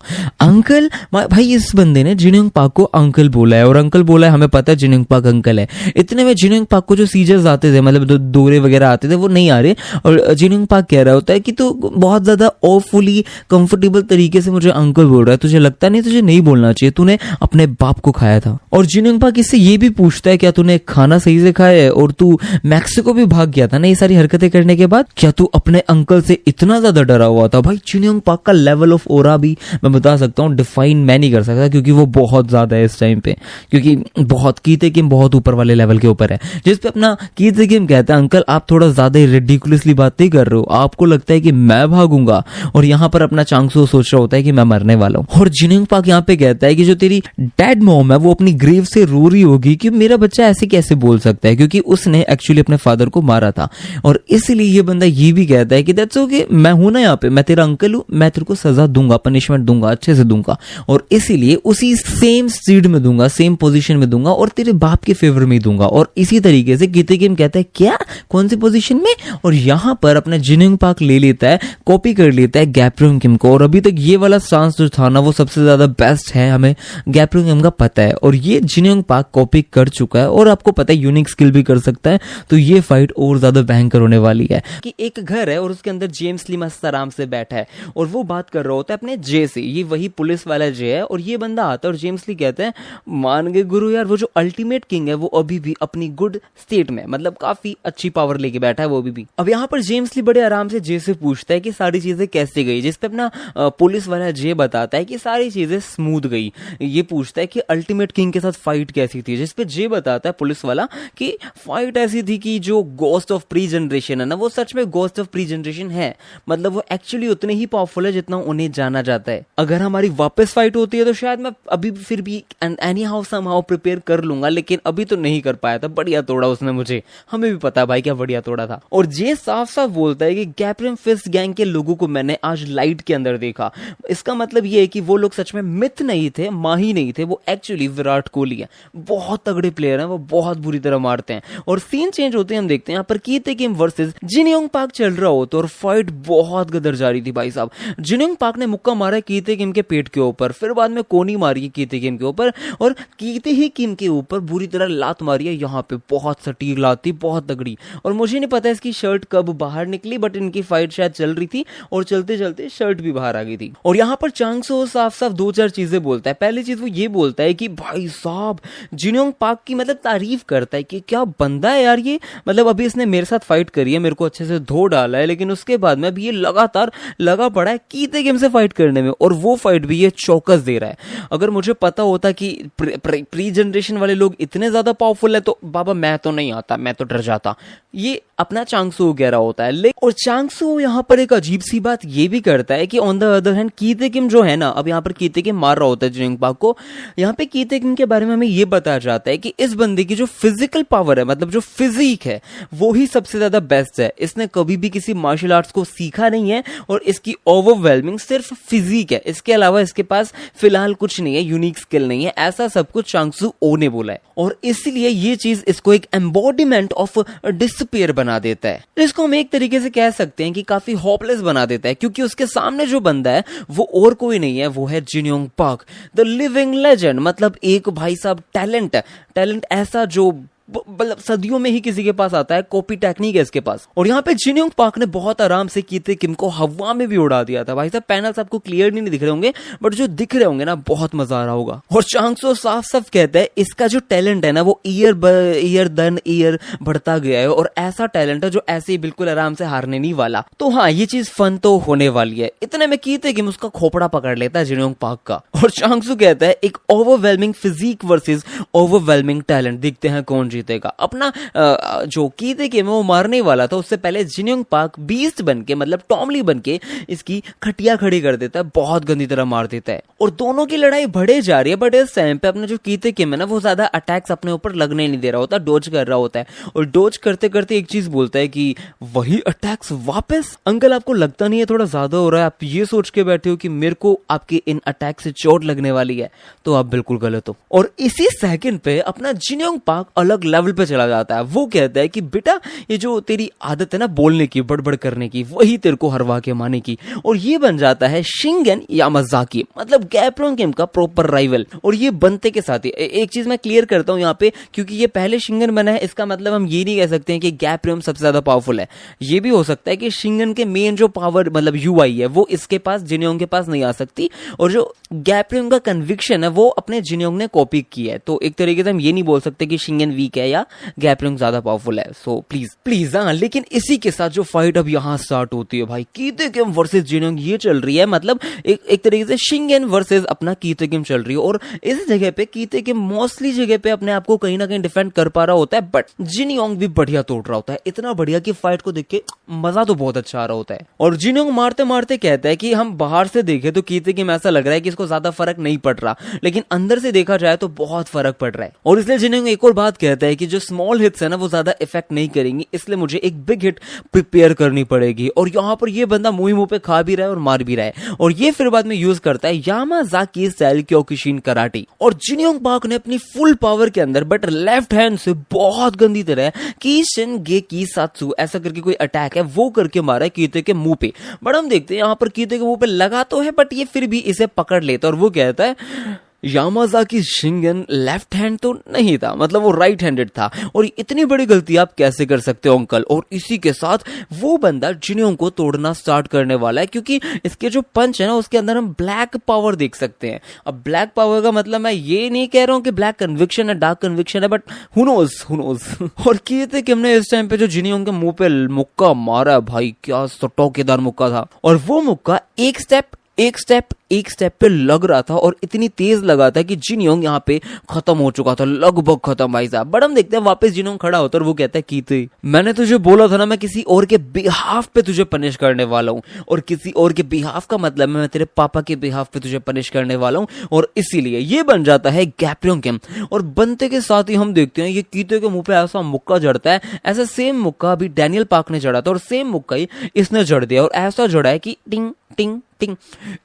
अंकल। भाई इस बंदे ने जिन योंग पाक को अंकल बोला है, और अंकल बोला है, हमें पता है जिन योंग पाक अंकल है। इतने में जिन योंग पाक को जो सीजर्स आते थे, मतलब दौरे वगैरह आते थे, वो नहीं आ रहे, और जिन योंग पाक कह रहा होता है कि तू बहुत ज्यादा ऑफुली कंफर्टेबल तरीके से मुझे अंकल बोल रहा है, तुझे लगता नहीं तुझे नहीं बोलना चाहिए, तूने अपने बाप को खाया था। और जिन योंग पाक इससे ये भी पूछता है क्या तूने खाना सही से खाया है, और तू मैक्सिको भी भाग गया था ना ये सारी हरकतें करने के बाद, क्या तू अपने अंकल से इतना ज्यादा डरा हुआ था। भाई जिन योंग पाक का लेवल ऑफ ओरा भी मैं बता सकता हूँ, डिफाइन मैं नहीं कर सकता, क्योंकि वो बहुत ज्यादा है इस टाइम पे, क्योंकि बहुत कीते किम बहुत ऊपर वाले लेवल के ऊपर है, जिस पे अपना कीते किम कहता है अंकल आप थोड़ा ज्यादा ही रिडिकुलसली बात नहीं कर रहे हो, आपको लगता है कि मैं भागूंगा, और यहाँ पर अपना चांगसू सोच रहा होता है कि मैं मरने वाला हूँ। और जिन योंग पाक यहाँ पे कहता है कि जो तेरी डैड मॉम है वो अपनी ग्रेव से रो रही होगी कि मेरा बच्चा ऐसे कैसे बोल सकता है, क्योंकि उसने एक्चुअली अपने फादर को मारा था। और इसलिए ये बंदा ये भी कहता है कि दैट्स ओके, मैं हूं ना यहाँ पे, मैं तेरा अंकल हूं, मैं तेरे को को सजा दूंगा, पनिशमेंट दूंगा, अच्छे से दूंगा, और इसीलिए उसी सेम सीड में दूंगा, सेम पोजीशन में दूंगा, और तेरे बाप के फेवर में ही दूंगा। और इसी तरीके से कीते किम कहता है क्या, कौन सी पोजीशन में, और यहां पर अपना जिन योंग पाक ले लेता है, कॉपी कर लेता है गैप्रोंग किम को। और अभी तक ये वाला स्टांस जो था ना वो सबसे ज्यादा बेस्ट है, हमें गैप्रोंग किम का पता है, और ये जिन योंग पाक कॉपी कर चुका है, और आपको पता है यूनिक स्किल भी कर सकता है। तो ये फाइट और ज्यादा भयंकर होने वाली है कि एक घर है और उसके अंदर जेम्स ली मस्त आराम से बैठा है और वो बात कर रहा होता है अपने जे से, ये वही पुलिस वाला जे है। और ये बंदा आता है और जेम्स ली कहते हैं मान गए गुरु यार, वो जो अल्टीमेट किंग है वो अभी भी अपनी गुड स्टेट में, मतलब काफी अच्छी पावर लेके बैठा है वो अभी भी। अब यहाँ पर जेम्स ली बड़े आराम से जे से पूछता है कि सारी चीजें कैसे गई, जिसपे अपना पुलिस वाला जे बताता है कि सारी चीजें स्मूथ गई। ये पूछता है कि अल्टीमेट किंग के साथ फाइट कैसी थी, जिसपे जे बताता है पुलिस वाला कि फाइट ऐसी थी कि जो गोस्ट ऑफ प्री जनरेशन है ना वो सच में गोस्ट ऑफ प्री जनरेशन है, मतलब वो एक्चुअली उतने ही पावरफुल है जितना उन्हें जाना जाता है। अगर हमारी वापस फाइट होती है तो शायद मैं अभी फिर भी anyhow somehow prepare कर लूंगा, लेकिन अभी तो नहीं कर पाया था। बढ़िया तोड़ा उसने मुझे, हमें भी पता है भाई क्या बढ़िया तोड़ा था। और जे साफ साफ बोलता है कि गैप्रम फिस्ट गैंग के लोगों को मैंने आज लाइट के अंदर देखा। इसका मतलब ये है कि वो लोग सच में मिथ नहीं थे, माही नहीं थे, वो एक्चुअली विराट कोहली है, बहुत तगड़े प्लेयर हैं, वो बहुत बुरी तरह मारते हैं। और सीन चेंज होते हैं, हम देखते हैं यहाँ पर कीते किम वर्सेस जिन योंग पाक चल रहा हो तो, और फाइट बहुत गदर जा रही थी भाई साहब। जिन योंग पाक ने मुक्का मारा कीते किम के पेट के ऊपर, फिर बाद में कोनी मारी कीते किम के ऊपर, और कीते ही किम के ऊपर बुरी तरह लात मारी है यहाँ पे, बहुत सटीक लात थी, बहुत तगड़ी। और मुझे नहीं पता इसकी शर्ट कब बाहर निकली, बट इनकी फाइट शायद चल रही थी और चलते चलते शर्ट भी बाहर आ गई थी। और यहाँ पर चांग सो साफ साफ दो चार चीजें बोलता है। पहली चीज वो ये बोलता है कि भाई साहब जिन योंग पाक की मतलब तारीफ करता है कि क्या बंदा है यार ये, मतलब अभी इसने मेरे साथ फाइट करी है, मेरे को अच्छे से धो डाला है, लेकिन उसके बाद में अभी ये लगातार लगा पड़ा है कीते किम से फाइट करने में, और वो फाइट भी ये चौकस दे रहा है। अगर मुझे पता होता कि प्री जनरेशन वाले लोग इतने ज्यादा पावरफुल है तो बाबा मैं तो नहीं आता, मैं तो डर जाता। ये अपना चांगसू कह रहा होता है। लेकिन और चांगसू यहाँ पर एक अजीब सी बात ये भी करता है कि ऑन द अदर हैंड कीते किम जो है ना, अब यहाँ पर कीते किम मार रहा होता है जिन योंग पाक को, यहाँ पे कीते किम के बारे में हमें ये बताया जाता है कि इस बंदे की जो फिजिकल पावर है, मतलब जो फिजिक है, वो ही सबसे ज्यादा बेस्ट है। इसने कभी भी किसी मार्शल आर्ट्स को सीखा नहीं है और इसकी ओवरवेलमिंग सिर्फ फिजिक है, इसके अलावा इसके पास फिलहाल कुछ नहीं है, यूनिक स्किल नहीं है, ऐसा सब कुछ चांगसू ओ ने बोला है। और इसलिए ये चीज इसको एक एम्बॉडीमेंट ऑफ डिसअपियर बना देता है, जिसको हम एक तरीके से कह सकते हैं कि काफी होपलेस बना देता है, क्योंकि उसके सामने जो बंदा है वो और कोई नहीं है, वो है जिन योंग पाक, द लिविंग लेजेंड। मतलब एक भाई साहब टैलेंट ऐसा जो मतलब सदियों में ही किसी के पास आता है, कॉपी टेक्निक है इसके पास। और यहाँ पे जिन योंग पाक ने बहुत आराम से कीते किम को हवा में भी उड़ा दिया था। भाई साहब पैनल्स आपको क्लियर नहीं दिख रहे होंगे, बट जो दिख रहे होंगे ना बहुत मजा आ रहा होगा। और चांगसो साफ साफ कहता है इसका जो टैलेंट है ना वो ईयर दन ईयर बढ़ता गया है, और ऐसा टैलेंट है जो ऐसे ही बिल्कुल आराम से हारने नहीं वाला। तो हाँ, ये चीज फन तो होने वाली है। इतने में कीते किम उसका खोपड़ा पकड़ लेता है जिन योंग पाक का, और चांगसो कहता है एक overwhelming physique versus overwhelming talent, देखते हैं कौन जीतेगा। अपना जो कीते किम वो मारने वाला था, उससे पहले जिन योंग पाक बीस्ट बनके, मतलब टॉमली बनके इसकी खटिया खड़ी कर देता है, बहुत गंदी तरह मार देता है। और दोनों की लड़ाई बढ़े जा रही है, बट इस टाइम पे अपना जो कीते किम है ना वो ज्यादा अटैक्स अपने ऊपर लगने नहीं दे रहा होता, डोज कर रहा होता है। और डोज करते करते एक चीज बोलता है कि वही अटैक्स वापस। अंकल आपको लगता नहीं है थोड़ा ज्यादा हो रहा है? आप ये सोच के बैठे हो कि मेरे को आपके इन अटैक से चोट लगने वाली है, तो आप बिल्कुल गलत हो। और इसी सेकंड पे अपना जिन योंग पाक अलग लेवल पे चला जाता है। वो कहता है कि बेटा ये जो तेरी आदत है ना बोलने की, बड़बड़ करने की, वही तेरे को हरवा के माने की। और ये बन जाता है शिंगन यामाजाकी, मतलब गैप्रोंग किम का प्रॉपर राइवल। और ये बनते के साथ ही एक चीज मैं क्लियर करता हूं यहाँ पे, क्योंकि ये पहले शिंगन बना है, इसका मतलब हम ये नहीं कह सकते हैं कि गैप्रोंग सबसे ज्यादा पावरफुल है। ये भी हो सकता है कि शिंगन के मेन जो पावर मतलब यूआई है वो इसके पास, जिन योंग के पास नहीं आ सकती, और जो गैप्रोंग का कन्विक्शन है वो अपने जिन योंग ने कॉपी की है। तो एक तरीके से हम ये नहीं बोल सकते कि शिंगन वीक है या गैप्रोंग ज्यादा पावरफुल है। सो प्लीज हाँ, लेकिन इसी के साथ जो फाइट अब यहाँ स्टार्ट होती है भाई, कीते किम वर्सेस जिन योंग, ये चल रही है, मतलब एक तरीके से शिंगन वर्सेस अपना कीते किम चल रही है। और इस जगह पे कीते किम मोस्टली जगह पे अपने आप को कहीं ना कहीं डिफेंड कर पा रहा होता है, बट जिन योंग भी बढ़िया तोड़ रहा होता है, इतना बढ़िया कि फाइट को देख के मजा तो बहुत अच्छा आ रहा होता है। और जिन योंग मारते मारते कहता है कि हम बाहर से देखे तो कीते किम ऐसा लग रहा है कि इसको ज्यादा फर्क नहीं पड़ रहा, लेकिन अंदर से देखा जाए तो बहुत फर्क पड़ रहा है। और इसलिए जिन योंग एक और बात कहता कहता है कि जो स्मॉल हिट्स है ना वो ज्यादा इफेक्ट नहीं करेंगी, इसलिए मुझे एक बिग हिट प्रिपेयर करनी पड़ेगी। और यहाँ पर ये बंदा मुंह पे खा भी रहा है और मार भी रहा है। और ये फिर बाद में यूज करता है यामाजाकी स्टाइल क्योकुशिन कराटे। और जिनयोंग पार्क ने अपनी फुल पावर के अंदर बट लेफ्ट हैंड से बहुत गंदी तरह कीशिन गेकी सात्सु ऐसा करके कोई अटैक है वो करके मारा है कीते के मुंह पे। बट हम देखते हैं यहाँ पर कीते के मुंह पे लगा तो है बट ये फिर भी इसे पकड़ लेता और वो कहता है यामाजाकी शिंगन लेफ्ट हैंड तो नहीं था, मतलब वो राइट हैंडेड था। और इतनी बड़ी गलती आप कैसे कर सकते हो अंकल। और इसी के साथ वो बंदा जिनयोंग को तोड़ना स्टार्ट करने वाला है, क्योंकि इसके जो पंच है ना उसके अंदर हम ब्लैक पावर देख सकते हैं। अब ब्लैक पावर का मतलब मैं ये नहीं कह रहा हूं कि ब्लैक कन्विक्शन है, डार्क कन्विक्शन है, बट हु नोज और कीते किम ने इस टाइम पे जो जिनयोंग के मुंह पे मुक्का मारा है भाई, क्या टोकेदार मुक्का था। और वो मुक्का एक स्टेप पे लग रहा था और इतनी तेज लगा था कि जिनयोंग यहाँ पे खत्म हो चुका था, लगभग खत्म भाई साहब। बट हम देखते हैं वापस जिनयोंग खड़ा होता है और वो कहता है कीते, मैंने तुझे बोला था ना मैं किसी और के बिहाफ पे तुझे पनिश करने वाला हूँ। और किसी और के बिहाफ का मतलब मैं तेरे पापा के बिहाफ पे तुझे पनिश करने वाला हूँ। और इसीलिए ये बन जाता है गैप्योंग किम। और बनते के साथ ही हम देखते हैं ये कीते के मुंह पे ऐसा मुक्का जड़ता है, ऐसा सेम मुक्का अभी डैनियल पार्क ने जड़ा था और सेम मुक्का ही इसने जड़ दिया। और ऐसा जड़ा है कि टिंग टिंग टिंग,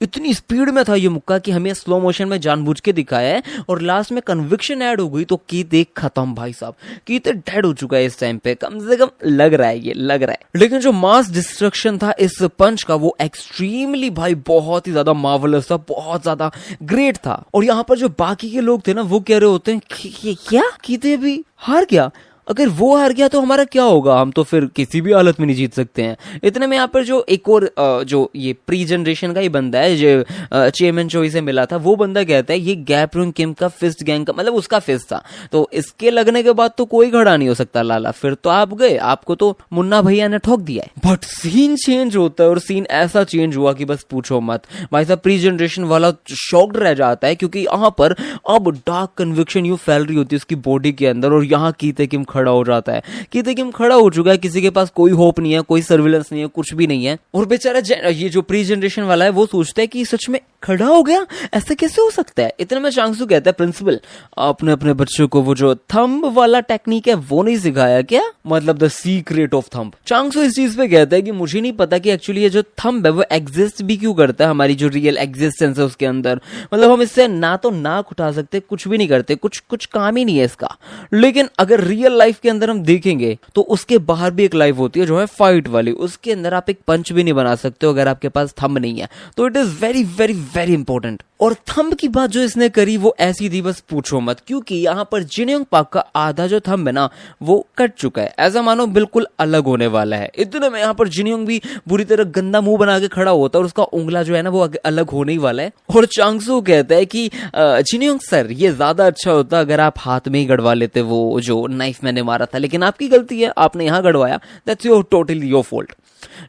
इतनी स्पीड में था ये मुक्का कि हमें स्लो मोशन में जानबूझ के दिखाया है। और लास्ट में कन्विक्शन ऐड हो गई तो कीते खत्म भाई साहब, कीते डेड हो चुका है इस टाइम पे, कम से कम लग रहा है। लेकिन जो मास डिस्ट्रक्शन था इस पंच का वो एक्सट्रीमली भाई बहुत ही ज्यादा मार्वलस था, बहुत ज्यादा ग्रेट था। और यहाँ पर जो बाकी के लोग थे ना वो कह रहे होते हैं क्या कीते भी हार गया, अगर वो हार गया तो हमारा क्या होगा, हम तो फिर किसी भी हालत में नहीं जीत सकते हैं। इतने में यहाँ पर जो एक और जो ये प्री जनरेशन का ही बंदा है जो चेमन चोई से मिला था, वो बंदा कहता है ये गैप्योंग किम का फिस्ट गैंग का मतलब उसका फिस्ट था, तो इसके लगने के बाद तो कोई खड़ा नहीं हो सकता लाला, फिर तो आप गए, आपको तो मुन्ना भैया ने ठोक दिया है। बट सीन चेंज होता है और सीन ऐसा चेंज हुआ कि बस पूछो मत भाई साहब। प्री जनरेशन वाला शॉक्ड रह जाता है क्योंकि यहाँ पर अब डार्क कन्विक्शन यूं फैल रही होती है उसकी बॉडी के अंदर। और यहाँ कीते किम खड़ा हो जाता है, कीते किम खड़ा हो चुका है, किसी के पास कोई होप नहीं है, कोई सर्विलेंस नहीं है, कुछ भी नहीं है। और बेचारा ये जो प्री जनरेशन वाला है वो सोचता है कि सच में खड़ा हो गया, ऐसा कैसे हो सकता है। इतने में चांगसू कहता है प्रिंसिपल आपने अपने बच्चों को वो जो थंब वाला टेक्निक है वो नहीं सिखाया क्या, मतलब द सीक्रेट ऑफ थंब। चांगसू इस चीज पे कहता है कि मुझे नहीं पता कि एक्चुअली ये जो थंब है वो एग्जिस्ट भी क्यों करता है हमारी जो रियल एग्जिस्टेंस है उसके अंदर, मतलब हम इससे ना तो नाक उठा सकते, कुछ भी नहीं करते, कुछ काम ही नहीं है इसका। लेकिन अगर रियल लाइफ के अंदर हम देखेंगे तो उसके बाहर भी एक लाइफ होती है जो है फाइट वाली, उसके अंदर आप एक पंच भी नहीं बना सकते हो अगर आपके पास थंब नहीं है, तो it is very very very important. और थंब की बात जो इसने करी वो ऐसी थी बस पूछो मत, क्योंकि यहाँ पर जिनयोंग पार्क का आधा जो थंब है ना वो कट चुका है, ऐसा मानो बिल्कुल अलग होने वाला है। इतने में यहाँ पर जिनयोंग भी बुरी तरह गंदा मुंह बना के खड़ा होता है और उसका उंगला जो है ना वो अलग होने ही वाला है। और चांगसू कहता है कि जिनयोंग सर ये ज्यादा अच्छा होता अगर आप हाथ में ही गड़वा लेते वो जो नाइफ मैंने मारा था, लेकिन आपकी गलती है, आपने यहाँ गड़वाया, that's your totally your fault.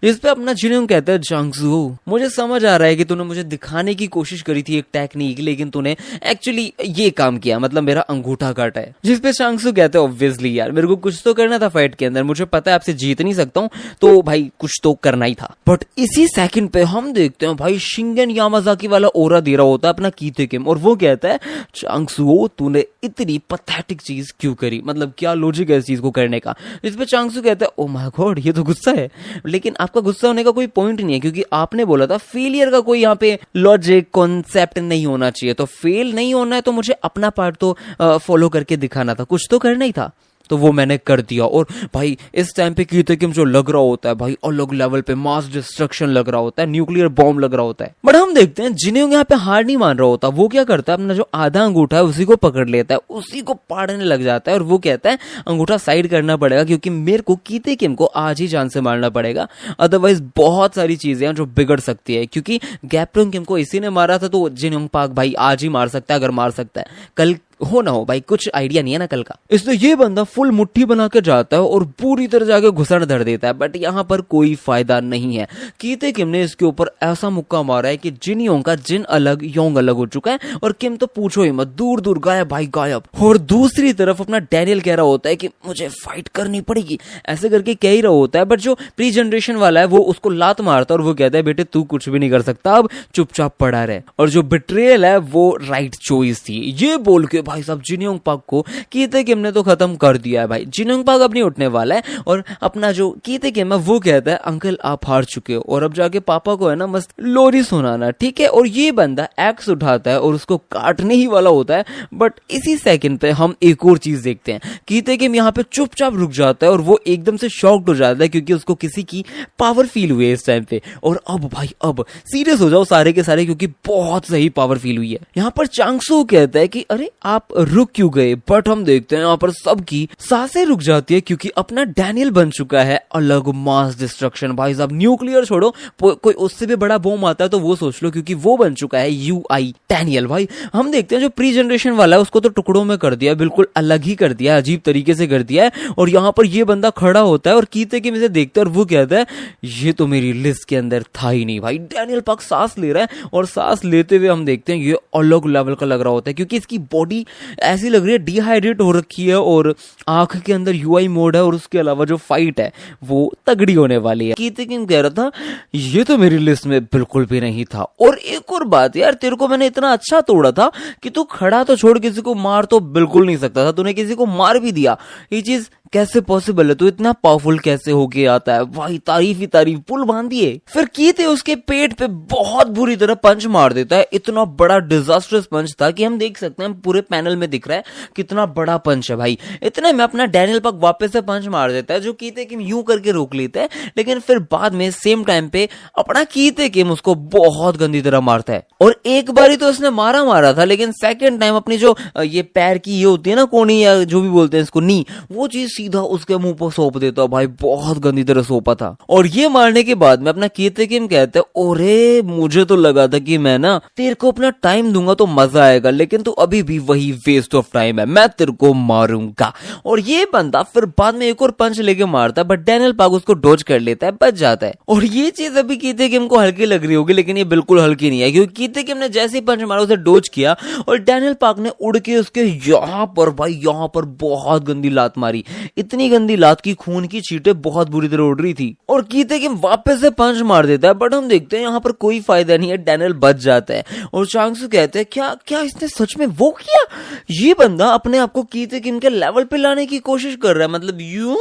इस पे अपना जिनयोंग कहता है चांगसू मुझे समझ आ रहा है कि तूने मुझे दिखाने की कोशिश करी थी एक टेक्निक, लेकिन तूने एक्चुअली ये काम किया, मतलब मेरा अंगूठा काटा है। जिस पे चांगसू कहते हैं ऑब्वियसली यार मेरे को कुछ तो करना था फाइट के अंदर, मुझे पता है आपसे जीत नहीं सकता हूँ तो भाई कुछ तो करना ही था। बट इसी सेकंड पे हम देखते हैं भाई शिंगन यामाजाकी वाला ओरा दे रहा होता है अपना कीते किम और वो कहता है चांगसू तूने इतनी पैथेटिक चीज क्यों करी, मतलब क्या लॉजिक है इस चीज को करने का। इस पे चांगसू कहता है ओ माय गॉड ये तो गुस्सा है, लेकिन आपका गुस्सा होने का कोई पॉइंट नहीं है क्योंकि आपने बोला था फेलियर का कोई यहाँ पे लॉजिक कॉन्सेप्ट नहीं होना चाहिए, तो फेल नहीं होना है तो मुझे अपना पार्ट तो फॉलो करके दिखाना था, कुछ तो करना ही था, तो वो मैंने कर दिया। और भाई इस टाइम पे कीते किम जो लग रहा होता है भाई अलग लेवल पे मास डिस्ट्रक्शन लग रहा होता है, न्यूक्लियर बॉम्ब लग रहा होता है। बट हम देखते हैं जिनयोंग यहाँ पे हार नहीं मान रहा होता, वो क्या करता है अपना जो आधा अंगूठा है उसी को पकड़ लेता है, उसी को पाड़ने लग जाता है और वो कहता है अंगूठा साइड करना पड़ेगा क्योंकि मेरे को कीते किम को आज ही जान से मारना पड़ेगा, अदरवाइज बहुत सारी चीजें हैं जो बिगड़ सकती है। क्योंकि गैप्योंग किम को इसी ने मारा था तो जिनयोंग पार्क भाई आज ही मार सकता है, अगर मार सकता है, कल हो ना हो भाई कुछ आइडिया नहीं है ना कल का। इसलिए ये बंदा फुल मुट्ठी बना के जाता है और पूरी तरह जाके घुसड़ धर देता है, बट यहाँ पर कोई फायदा नहीं है। कीते किम ने इसके ऊपर ऐसा मुक्का मारा है कि जिनयोंग का जिन अलग योंग अलग हो चुका है और किम तो पूछो ही मत, दूर दूर गायब भाई गायब। और दूसरी तरफ अपना डैनियल कह रहा होता है कि मुझे फाइट करनी पड़ेगी, ऐसे करके कह ही रहा होता है, बट जो प्री जनरेशन वाला है वो उसको लात मारता है और वो कहता है बेटे तू कुछ भी नहीं कर सकता, अब चुपचाप पड़ा रहे। और जो बिट्रेयल है वो राइट चॉइस थी, ये बोल के भाई साहब जिनयोंग पाक को कीते किम ने तो खत्म कर दिया है भाई। जिनयोंग पाक अब नहीं उठने वाला है और अपना जो कीते किम है वो कहता है अंकल आप हार चुके हो और अब जाके पापा को है ना मस्त लोरी सुनाना, ठीक है। और ये बंदा एक्स उठाता है और उसको काटने ही वाला होता है, बट इसी सेकंड पे हम एक और चीज देखते हैं। कीते किम यहाँ पे चुपचाप रुक जाता है और वो एकदम से शॉक्ड हो जाता है क्योंकि उसको किसी की पावर फील हुई है इस टाइम पे। और अब भाई अब सीरियस हो जाओ सारे के सारे क्योंकि बहुत सही पावर फील हुई है। यहाँ पर चांगसू कहता है कि अरे आप रुक क्यों गए, बट हम देखते हैं यहाँ पर सबकी सांसें रुक जाती है क्योंकि अपना डैनियल बन चुका है अलग मास डिस्ट्रक्शन। भाई साहब न्यूक्लियर छोड़ो, कोई उससे भी बड़ा बॉम्ब आता है तो वो सोच लो क्योंकि वो बन चुका है यूआई डैनियल। भाई हम देखते हैं जो प्री जनरेशन वाला है उसको तो टुकड़ों में कर दिया, बिल्कुल अलग ही कर दिया, अजीब तरीके से कर दिया है। और यहाँ पर ये बंदा खड़ा होता है और कीते किम इसे देखता है और वो कहता है ये तो मेरी लिस्ट के अंदर था ही नहीं। भाई डैनियल पाक सांस ले रहा है और सांस लेते हुए हम देखते हैं ये अलग लेवल का लग रहा होता है क्योंकि इसकी बॉडी ऐसी लग रही है डिहाइड्रेट हो रखी है और आंख के अंदर यूआई मोड है और उसके अलावा जो फाइट है वो तगड़ी होने वाली है। कीते किम कह रहा था ये तो मेरी लिस्ट में बिल्कुल भी नहीं था। और एक और बात यार, तेरे को मैंने इतना अच्छा तोड़ा था कि तू खड़ा तो छोड़ किसी को मार तो बिल्कुल नहीं सकता था, तूने किसी को मार भी दिया। ये चीज कैसे पॉसिबल है, तू इतना पावरफुल कैसे होके आता है भाई। तारीफ ही तारीफ, पुल बांध दिए। फिर कीते उसके पेट पे बहुत बुरी तरह पंच मार देता है। इतना बड़ा डिजास्टर्स पंच था कि हम देख सकते हैं पूरे पैनल में दिख रहा है कितना बड़ा पंच है भाई। इतने में अपना डैनियल पाक वापस से पंच मार देता है जो कीते किम यूं करके रोक लेता है, लेकिन फिर बाद में सेम टाइम पे अपना कीते किम उसको बहुत गंदी तरह मारता है। और एक बारी तो उसने मारा था, लेकिन सेकेंड टाइम अपनी जो ये पैर की ये होती है ना कोनी या जो भी बोलते हैं इसको नी, वो चीज सीधा उसके मुंह पर सौंप देता है। भाई बहुत गंदी तरह सौंपा था। और ये मारने के बाद में अपना कीते किम कहते हैं ओरे मुझे तो लगा था कि मैं ना तेरे को अपना टाइम दूंगा तो मजा आएगा, लेकिन तू अभी भी वही वेस्ट ऑफ टाइम है, मैं तेरे को मारूंगा। और ये बंदा फिर बाद में एक और पंच लेके मारता है, बट डैनियल पाक उसको डॉज कर लेता है, बच जाता है। और ये चीज अभी कीते किम को हल्की लग रही होगी, लेकिन ये बिल्कुल हल्की नहीं है क्योंकि कीते किम ने जैसे ही पंच मारा उसे डॉज किया और डैनियल पाक ने उड़ के उसके यहाँ पर भाई यहाँ पर बहुत गंदी लात मारी। इतनी गंदी लात की खून की छींटें बहुत बुरी तरह उड़ रही थी और कीते किम वापस से पंच मार देता है, बट हम देखते हैं यहाँ पर कोई फायदा नहीं है, डैनियल बच जाता है। और चांगसू कहते हैं क्या क्या इसने सच में वो किया? ये बंदा अपने आप को कीते किम के लेवल पे लाने की कोशिश कर रहा है, मतलब यूं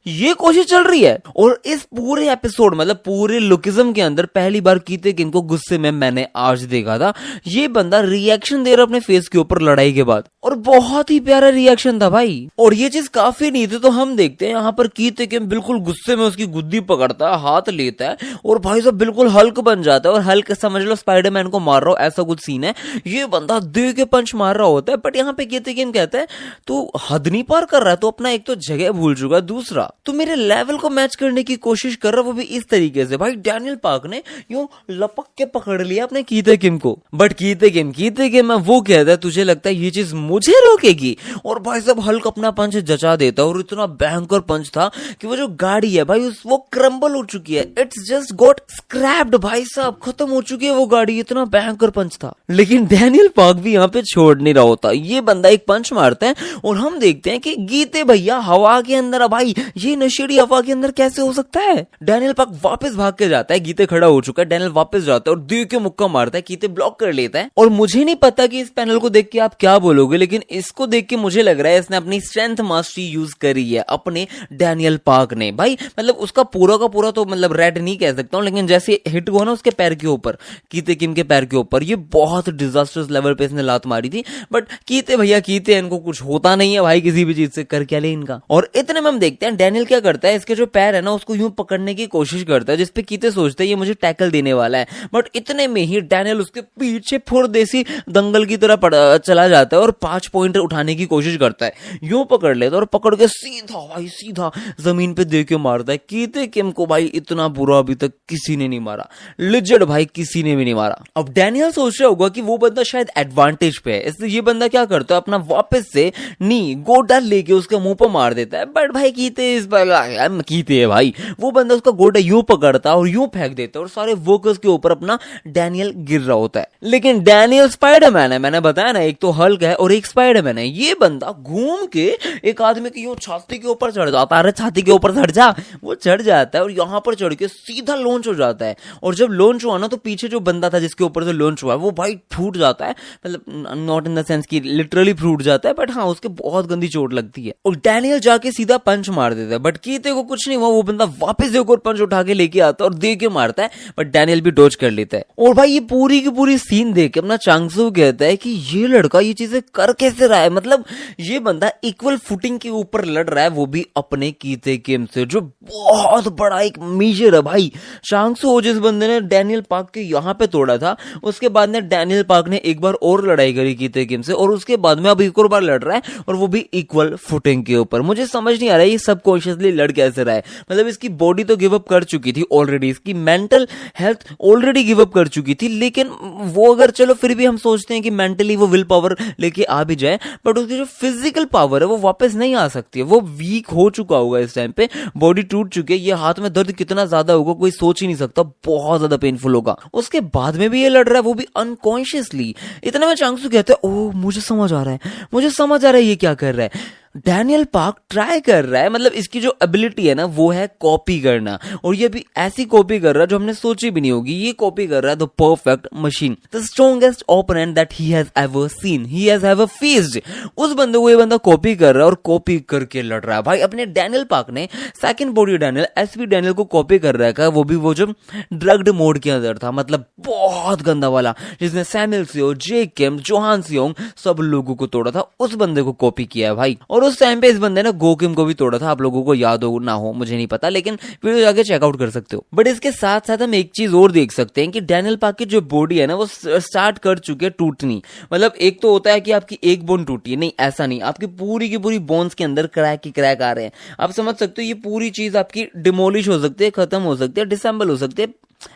ये कोशिश चल रही है। और इस पूरे एपिसोड मतलब पूरे लुकिज्म के अंदर पहली बार कीते किम को गुस्से में मैंने आज देखा था। ये बंदा रिएक्शन दे रहा अपने फेस के ऊपर लड़ाई के बाद, और बहुत ही प्यारा रिएक्शन था भाई। और ये चीज काफी नहीं थी तो हम देखते हैं यहाँ पर कीते किम बिल्कुल गुस्से में उसकी गुद्दी पकड़ता है, हाथ लेता है और भाई साहब बिल्कुल हल्क बन जाता है। और हल्क समझ लो स्पाइडरमैन को मार रहा हो ऐसा कुछ सीन है। ये बंदा दे के पंच मार रहा होता है, बट यहाँ पे कीते किम कहता है तू हद नहीं पार कर रहा है, तो अपना एक तो जगह भूल चुका, दूसरा तू मेरे लेवल को मैच करने की कोशिश कर रहा, वो भी इस तरीके से। भाई डैनियल पाक ने यूं लपक के पकड़ लिया अपने कीते किम को, बट कीते किम वो कहता है तुझे लगता है ये चीज मुझे रोकेगी? और भाई साहब हल्क अपना पंच जचा देता है और इतना भयंकर पंच था कि वो जो गाड़ी है भाई वो क्रम्बल हो चुकी है, इट्स जस्ट गॉट स्क्रैप्ड। भाई साहब खत्म हो चुकी है वो गाड़ी, इतना भयंकर पंच था। लेकिन डैनियल पाक भी यहाँ पे छोड़ नहीं रहा होता। ये बंदा एक पंच मारता है और हम देखते हैं कि गीते भैया हवा के अंदर, भाई ये नशेड़ी हवा के अंदर कैसे हो सकता है? डैनियल पाक वापस भाग के जाता है, गीते खड़ा हो चुका है, डैनियल वापस जाता है और दे के मुक्का मारता है, गीते ब्लॉक कर लेता है। और मुझे नहीं पता कि इस पैनल को देख के आप क्या बोलोगे, लेकिन इसको देख के मुझे लग रहा है इसने अपनी स्ट्रेंथ मास्टरी यूज करी है अपने डैनियल पाक ने। भाई मतलब उसका पूरा का पूरा तो मतलब रेड नहीं कह सकता हूं, लेकिन जैसे हिट हुआ ना उसके पैर के ऊपर, कीते किम के पैर के ऊपर, ये बहुत डिजास्टर्स लेवल पे इसने लात मारी थी। बट कीते भैया कीते, इनको कुछ होता नहीं है भाई किसी भी चीज से, कर क्या ले इनका। और इतने में हम देखते हैं डैनियल क्या करता है, इसके जो पैर है ना उसको यूं पकड़ने की कोशिश करता है, जिसपे कीते सोचते हैं ये मुझे टैकल देने वाला है। बट इतने में ही डैनियल उसके पीछे फुर देसी दंगल की तरह चला जाता है और 5 पॉइंट उठाने की कोशिश करता है, यूं पकड़ लेता है और पकड़ के सीधा भाई सीधा जमीन पे दे के मारता है। कीते किम को भाई इतना बुरा अभी तक किसी ने नहीं मारा, लिजेंड भाई किसी ने भी नहीं मारा। अब डैनियल सोच रहा होगा कि वो बंदा शायद एडवांटेज पे है, इसलिए ये बंदा क्या करता है अपना वापस से नी गोटा लेके उसके मुंह पर मार देता है। बट भाई कीते इस बार कीते है भाई, वो बंदा उसका गोटा यूं पकड़ता है और यूं फेंक देता है और सारे वर्कर्स के ऊपर अपना डैनियल गिर रहा होता है। लेकिन डैनियल स्पाइडरमैन है, मैंने बताया ना, एक तो हल्क है और एक एक स्पाइडरमैन है, ये बंदा घूम के एक आदमी की यूं छाती के ऊपर चढ़ जाता है, अरे छाती के ऊपर चढ़ जा, वो चढ़ जाता है और यहाँ पर चढ़ के सीधा लॉन्च हो जाता है। और जब लॉन्च हुआ ना तो पीछे जो बंदा था जिसके ऊपर से लॉन्च हुआ वो भाई फूट जाता है, मतलब नॉट इन द सेंस कि लिटरली फूट जाता है, बट हाँ उसके बहुत गंदी चोट लगती है। और डैनियल जाके सीधा पंच मार देता है, बट कीते को कुछ नहीं हुआ, वो बंदा वापस एक और पंच उठा के लेके आता है और दे के मारता है, बट डैनियल भी डॉज कर लेता है। और भाई ये पूरी की पूरी सीन देख के अपना चांगसू कहता है कि ये लड़का ये चीजें कर कैसे रहा है, मतलब ये बंदा इक्वल फुटिंग के ऊपर लड़ रहा है, वो भी अपने कीते किम से, जो बहुत बड़ा एक मेजर है भाई। चांगसू जिस बंदे ने डैनियल पार्क के यहाँ पे तोड़ा था, उसके बाद में डैनियल पार्क ने एक बार और लड़ाई करी कीते किम से, और उसके बाद में अब एक और बार लड़ रहा है, और वो भी इक्वल फुटिंग के ऊपर। मुझे समझ नहीं आ रहा है ये सबकॉन्शियसली लड़ कैसे रहा है, मतलब इसकी बॉडी तो गिव अप कर चुकी थी ऑलरेडी, इसकी mental health already give up कर चुकी थी, लेकिन वो अगर चलो फिर भी हम सोचते हैं कि मेंटली वो विल पावर लेके आ भी जाए, बट उसकी जो फिजिकल पावर है वो वापस नहीं आ सकती है, वो वीक हो चुका होगा इस टाइम पे, बॉडी टूट चुकी है, ये हाथ में दर्द कितना ज्यादा होगा कोई सोच ही नहीं सकता, बहुत ज्यादा पेनफुल होगा। उसके बाद में भी ये लड़ रहा है, वो भी अनकॉन्शियसली। इतने में चांगसू कहते हैं ओह मुझे समझ आ रहा है, मुझे समझ आ रहा है ये क्या कर रहा है। डैनियल पार्क ट्राई कर रहा है, मतलब इसकी जो एबिलिटी है ना वो है कॉपी करना, और ये भी ऐसी कॉपी कर रहा है जो हमने सोची भी नहीं होगी। ये कॉपी कर रहा है the perfect machine, the strongest opponent that he has ever seen, he has ever faced. उस बंदे को ये बंदा कॉपी कर रहा है और कॉपी करके लड़ रहा है भाई। अपने डैनियल पार्क ने second body Daniel SP Daniel को कॉपी कर रहा है, वो भी वो जो ड्रग्ड मोड के अंदर था, मतलब बहुत गंदा वाला, जिसने सैमुअल सियो, जेक किम, जोहान सियोंग सब लोगों को तोड़ा था, उस बंदे को कॉपी किया है भाई। और उस टाइम पे इस बंदे ने गोकिम को भी तोड़ा था, आप लोगों को याद हो ना हो मुझे नहीं पता, लेकिन वीडियो जाके चेकआउट कर सकते हो। बट इसके साथ साथ हम एक चीज और देख सकते हैं कि डैनियल पार्क की जो बॉडी है ना वो स्टार्ट कर चुकी है टूटनी। मतलब एक तो होता है कि आपकी एक बोन टूटी है, नहीं ऐसा नहीं, आपकी पूरी की पूरी बोन्स के अंदर क्रैक ही क्रैक आ रहे हैं। आप समझ सकते हो ये पूरी चीज आपकी डिमोलिश हो सकती है, खत्म हो सकती है, डिसेंबल हो सकती है,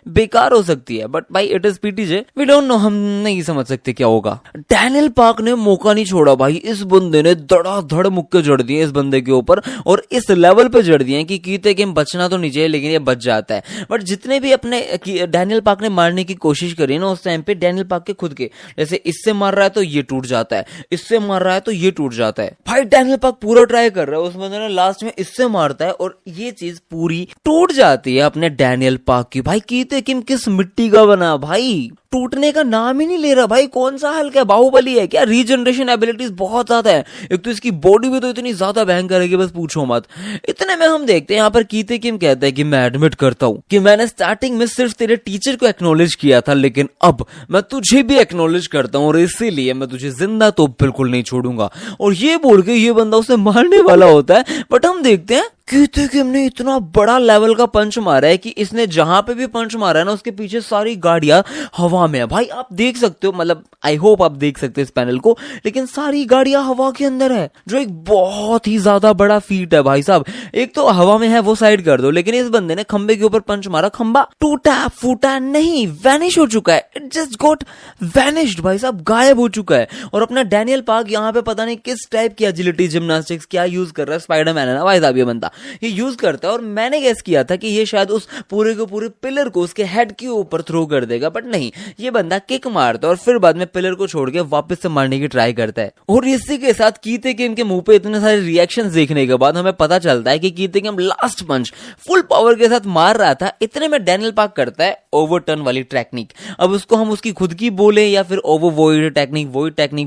बेकार हो सकती है, बट भाई it is PTJ, we don't know, हम नहीं समझ सकते क्या होगा। डैनियल पार्क ने मौका नहीं छोड़ा भाई, इस बंदे ने धड़ाधड़ मुक्के जड़ दिए इस बंदे के ऊपर, और इस लेवल पे जड़ दिए कि कीते गेम बचना तो नहीं चाहिए लेकिन ये बच जाता है। बट जितने भी अपने डैनियल पार्क ने मारने की कोशिश करी ना उस टाइम पे, डैनियल पार्क के खुद के, जैसे इससे मार रहा है तो ये टूट जाता है, इससे मार रहा है तो ये टूट जाता है। भाई डैनियल पार्क पूरा ट्राई कर रहा है, उस बंदे ने लास्ट में इससे मारता है और ये चीज पूरी टूट जाती है अपने डैनियल पार्क की। भाई कीते किम किस मिट्टी का बना भाई, टूटने का नाम ही नहीं ले रहा भाई, कौन सा हल्का बाहुबली है क्या? रीजनरेशन एबिलिटीज बहुत ज्यादा है, एक तो इसकी बॉडी भी तो इतनी ज्यादा भयंकर है कि बस पूछो मत। इतने में हम देखते हैं यहाँ पर कीते किम कहता है कि मैं एडमिट करता हूं कि मैंने स्टार्टिंग में सिर्फ तेरे टीचर को एक्नॉलेज किया था, लेकिन अब मैं तुझे भी एक्नॉलेज करता हूं और इसीलिए मैं तुझे जिंदा तो बिल्कुल नहीं छोड़ूंगा। और ये बोल के ये बंदा उसे मारने वाला होता है, बट हम देखते हैं कीते किम ने इतना बड़ा लेवल का पंच मारा है कि इसने जहां पे भी पंच मारा है ना उसके पीछे सारी गाड़ियां हवा में है। भाई आप देख सकते हो, मतलब आई होप आप देख सकते हो इस पैनल को, लेकिन सारी गाड़ियां हवा के अंदर है, जो एक बहुत ही ज्यादा बड़ा फीट है भाई साहब। एक तो हवा में है वो साइड कर दो, लेकिन इस बंदे ने खंबे के ऊपर पंच मारा, खंबा टूटा फूटा नहीं, वैनिश हो चुका है, इट जस्ट गॉट वैनिश्ड भाई साहब, गायब हो चुका है। और अपना डैनियल पार्क यहाँ पे पता नहीं किस टाइप की एजिलिटी जिम्नास्टिक्स क्या यूज कर रहा है, स्पाइडरमैन है ना भाई साहब ये बंदा, ये यूज करता है। और मैंने गेस किया था कि ये शायद उस पूरे के पूरे पिलर को उसके हेड के ऊपर थ्रो कर देगा, बट नहीं, ये बंदा किक मारता है और फिर बाद में पिलर को छोड़ के वापस से मारने की ट्राई करता है। और इसी के साथ कीते किम के मुंह पे इतने सारे रिएक्शंस देखने के बाद हमें पता चलता है कि कीते किम लास्ट पंच फुल पावर के साथ मार रहा था। इतने में डैनियल पार्क करता है ओवरटर्न वाली टेक्निक। अब उसको हम उसकी खुद की बोले या फिर ओवर वॉइड टेक्निक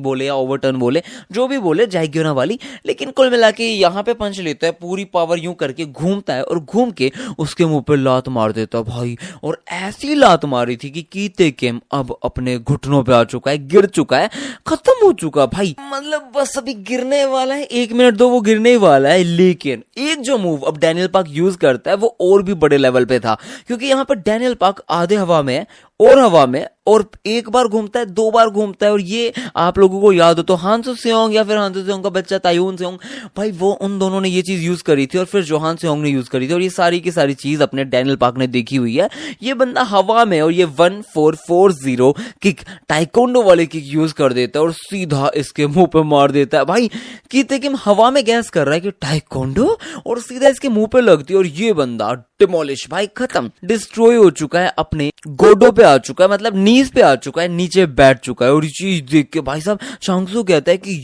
बोले या ओवरटर्न बोले, जो भी बोले जाइग्योना वाली, लेकिन कुल मिला के यहाँ पे पंच लेता है, पूरी पावर यूं करके घूमता है और घूम के उसके मुंह पे लात मार देता भाई। और ऐसी लात मारी थी कि कीते किम अब अपने घुटनों पे आ चुका है, गिर चुका है, खत्म हो चुका भाई, मतलब बस अभी गिरने वाला है, 1 मिनट दो वो गिरने ही वाला है। लेकिन एक जो मूव अब डैनियल पार्क यूज करता है वो और भी बड़े लेवल पे था, क्योंकि यहाँ पर डैनियल पार्क आधे हवा में है और हवा में, और एक बार घूमता है, 2 बार घूमता है। और ये आप लोगों को याद हो तो हांसो सेओंग या फिर हांसो सेओंग का बच्चा तायून सेओंग, भाई वो उन दोनों ने ये चीज यूज करी थी और फिर जोहान सेओंग ने यूज करी थी, और ये सारी की सारी चीज अपने डैनियल पार्क ने देखी हुई है। ये बंदा हवा में और ये 1440 किक टाइकोंडो वाले किक यूज कर देता है और सीधा इसके मुंह पे मार देता है भाई। कीते किम हवा में गैस कर रहा है कि टाइकोंडो, और सीधा इसके मुंह पे लगती है और ये बंदा डिमोलिश भाई, खत्म, डिस्ट्रॉय हो चुका है, अपने गोडों पे आ चुका है, मतलब नीज पे आ चुका है, नीचे बैठ चुका है। और ये चीज देख के भाई साहब चांगसू कहता है कि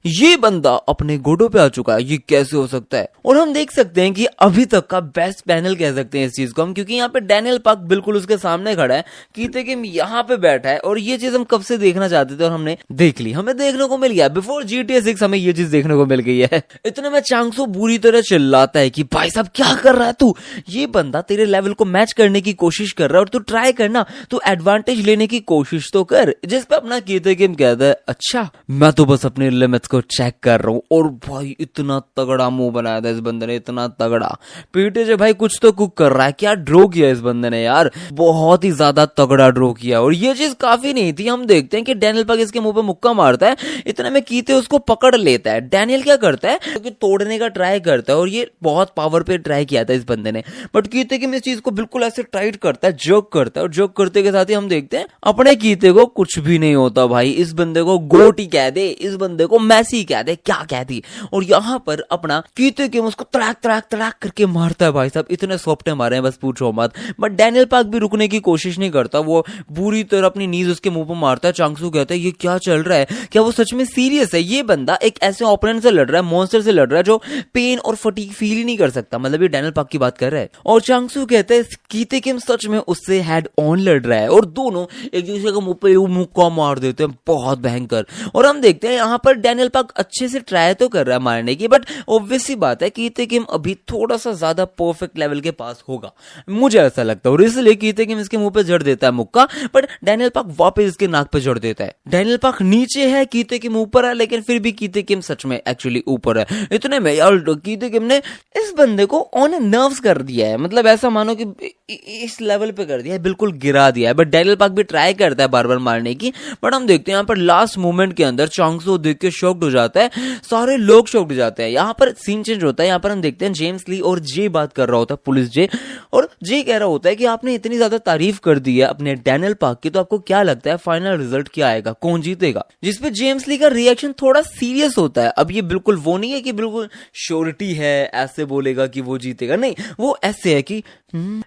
ये बंदा अपने घोड़ों पे आ चुका है, ये कैसे हो सकता है। और हम देख सकते हैं कि अभी तक का बेस्ट पैनल कह सकते हैं इस चीज को हम, क्योंकि यहाँ पे डैनियल पार्क बिल्कुल उसके सामने खड़ा है, कीते किम यहाँ पे बैठा है, और ये चीज हम कब से देखना चाहते थे और हमने देख ली, हमें देखने को मिल गया। बिफोर GTA 6 हमें ये चीज देखने को मिल गई है। इतने में चांगसू बुरी तरह चिल्लाता है कि भाई साहब क्या कर रहा है तू, ये बंदा तेरे लेवल को मैच करने की कोशिश कर रहा है और तू ट्राई करना, तू एडवांटेज लेने की कोशिश तो कर। जिस पे अपना कीते किम कहता है अच्छा मैं तो बस अपने लिमिट्स को चेक कर रहा हूं। और भाई इतना तगड़ा मुंह बनाया था इस बंदे ने, इतना तगड़ा। पीटे से भाई कुछ तो कुक कर रहा है, क्या ड्रॉ किया इस बंदे ने यार, बहुत ही ज्यादा तगड़ा ड्रॉ किया। और ये चीज काफी नहीं थी, हम देखते हैं कि डैनियल पार्क इसके मुंह पे मुक्का मारता है, इतने में कीते उसको पकड़ लेता है। डैनियल क्या करता है, क्योंकि तोड़ने का ट्राई करता है, और ये बहुत पावर पे ट्राई किया था इस बंदे ने, बट कीते की इस चीज को बिल्कुल ऐसे टाइट करता है, जर्क करता है, और जर्क करते के साथ ही हम देखते हैं अपने कीते को कुछ भी नहीं होता भाई। इस बंदे को गोटी कह दे, इस बंदे को मैसी कह दे, क्या कह दी। और यहाँ पर अपना कीते किम उसको तड़ाक तड़ाक तड़ाक करके मारता है भाई साहब, इतने सॉफ्टे मारे हैं बस पूछो मत। बट डैनियल पार्क भी रुकने की कोशिश नहीं करता, वो बुरी तरह अपनी नीज उसके मुंह पर मारता है। चांगसू कहता है ये क्या चल रहा है, क्या वो सच में सीरियस है। ये बंदा एक ऐसे ओपोनेंट से लड़ रहा है, मॉन्स्टर से लड़ रहा है जो पेन और फटीग फील ही नहीं कर सकता, मतलब ये डैनियल पार्क की बात कर रहा है। और चांगसू कहता है कीते किम सच में उससे हेड ऑन लड़ रहा है, और दोनों एक दूसरे को मुंह पे मुक्का मार देते हैं, बहुत भयंकर। और हम देखते हैं यहाँ पर डैनियल पार्क अच्छे से ट्राई तो कर रहा है मारने की, बट ऑब्वियस सी बात है कीते किम अभी थोड़ा सा ज्यादा परफेक्ट लेवल के पास होगा, मुझे ऐसा लगता है। और इसलिए कीते किम इसके मुंह पे जड़ देता है मुक्का, बट डैनियल पार्क वापस इसके नाक पे जड़ देता है। डैनियल पार्क नीचे है, कीते किम ऊपर है, लेकिन फिर भी कीते किम सच में एक्चुअली ऊपर है। इतने में यार कीते किम ने इस बंदे को ऑन नर्व्स कर दिया है, मतलब ऐसा मानो कि इस लेवल पे कर दिया है, बिल्कुल गिरा दिया है। बट डैनियल पार्क भी ट्राई करता है बार बार मारने की, बट हम देखते हैं यहाँ पर लास्ट मोमेंट के अंदर चांगसू देख के शॉक्ड हो जाता है, सारे लोग शॉक्ड हो जाते हैं। यहाँ पर सीन चेंज होता है, यहाँ पर हम देखते हैं जेम्स ली और जे बात कर रहा होता है, पुलिस जे, और जे कह रहा होता है कि आपने इतनी ज्यादा तारीफ कर दी है अपने डैनियल पार्क की, तो आपको क्या लगता है फाइनल रिजल्ट क्या आएगा, कौन जीतेगा। जिसपे जेम्स ली का रिएक्शन थोड़ा सीरियस होता है। अब ये बिल्कुल वो नहीं है कि बिल्कुल श्योरिटी है, ऐसे बोलेगा कि वो जीतेगा, नहीं, वो ऐसे है कि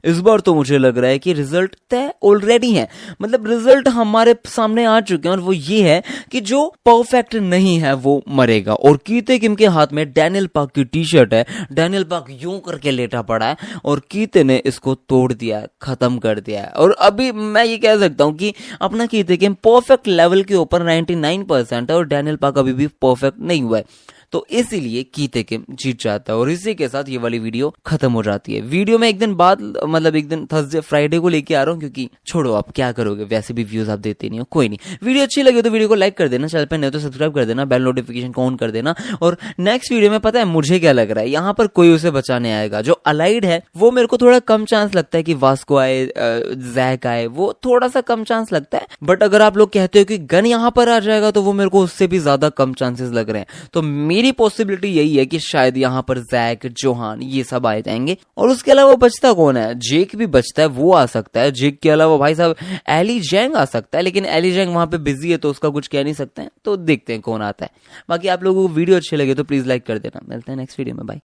इस बार तो मुझे लग रहा है कि रिजल्ट तय ऑलरेडी है, मतलब रिजल्ट हमारे सामने आ चुके हैं, और वो ये है कि जो परफेक्ट नहीं है वो मरेगा। और कीते किम के हाथ में डैनियल पार्क की टी शर्ट है, डैनियल पार्क यूं करके लेटा पड़ा है, और कीते ने इसको तोड़ दिया है, खत्म कर दिया है। और अभी मैं ये कह सकता हूं कि अपना कीते किम परफेक्ट लेवल के ऊपर 99% है, और डैनियल पार्क अभी भी परफेक्ट नहीं हुआ है, तो इसीलिए कीते किम जीत जाता है। और इसी के साथ ये वाली वीडियो खत्म हो जाती है। वीडियो में एक दिन बाद, मतलब एक दिन थर्सडे फ्राइडे को लेके आ रहा हूँ, क्योंकि छोड़ो आप क्या करोगे, वैसे भी व्यूज आप देते नहीं हो, कोई नहीं। वीडियो अच्छी लगे तो वीडियो को लाइक कर देना, चैनल पे नहीं तो सब्सक्राइब कर देना, बेल नोटिफिकेशन ऑन कर देना। और नेक्स्ट वीडियो में पता है मुझे क्या लग रहा है, यहाँ पर कोई उसे बचाने आएगा। जो अलाइड है वो मेरे को थोड़ा कम चांस लगता है कि वास्को आए, जैक आए, वो थोड़ा सा कम चांस लगता है। बट अगर आप लोग कहते हो कि गन यहाँ पर आ जाएगा, तो वो मेरे को उससे भी ज्यादा कम चांसेस लग रहे हैं। तो मेरी पॉसिबिलिटी यही है कि शायद यहाँ पर जैक, जोहान, ये सब आए जाएंगे। और उसके अलावा बचता कौन है, जेक भी बचता है, वो आ सकता है। जेक के अलावा भाई साहब एली जैंग आ सकता है, लेकिन एली जैंग वहां पे बिजी है, तो उसका कुछ कह नहीं सकते हैं, तो देखते हैं कौन आता है। बाकी आप लोगों को वीडियो अच्छे लगे तो प्लीज लाइक कर देना। मिलते हैं नेक्स्ट वीडियो में, बाय।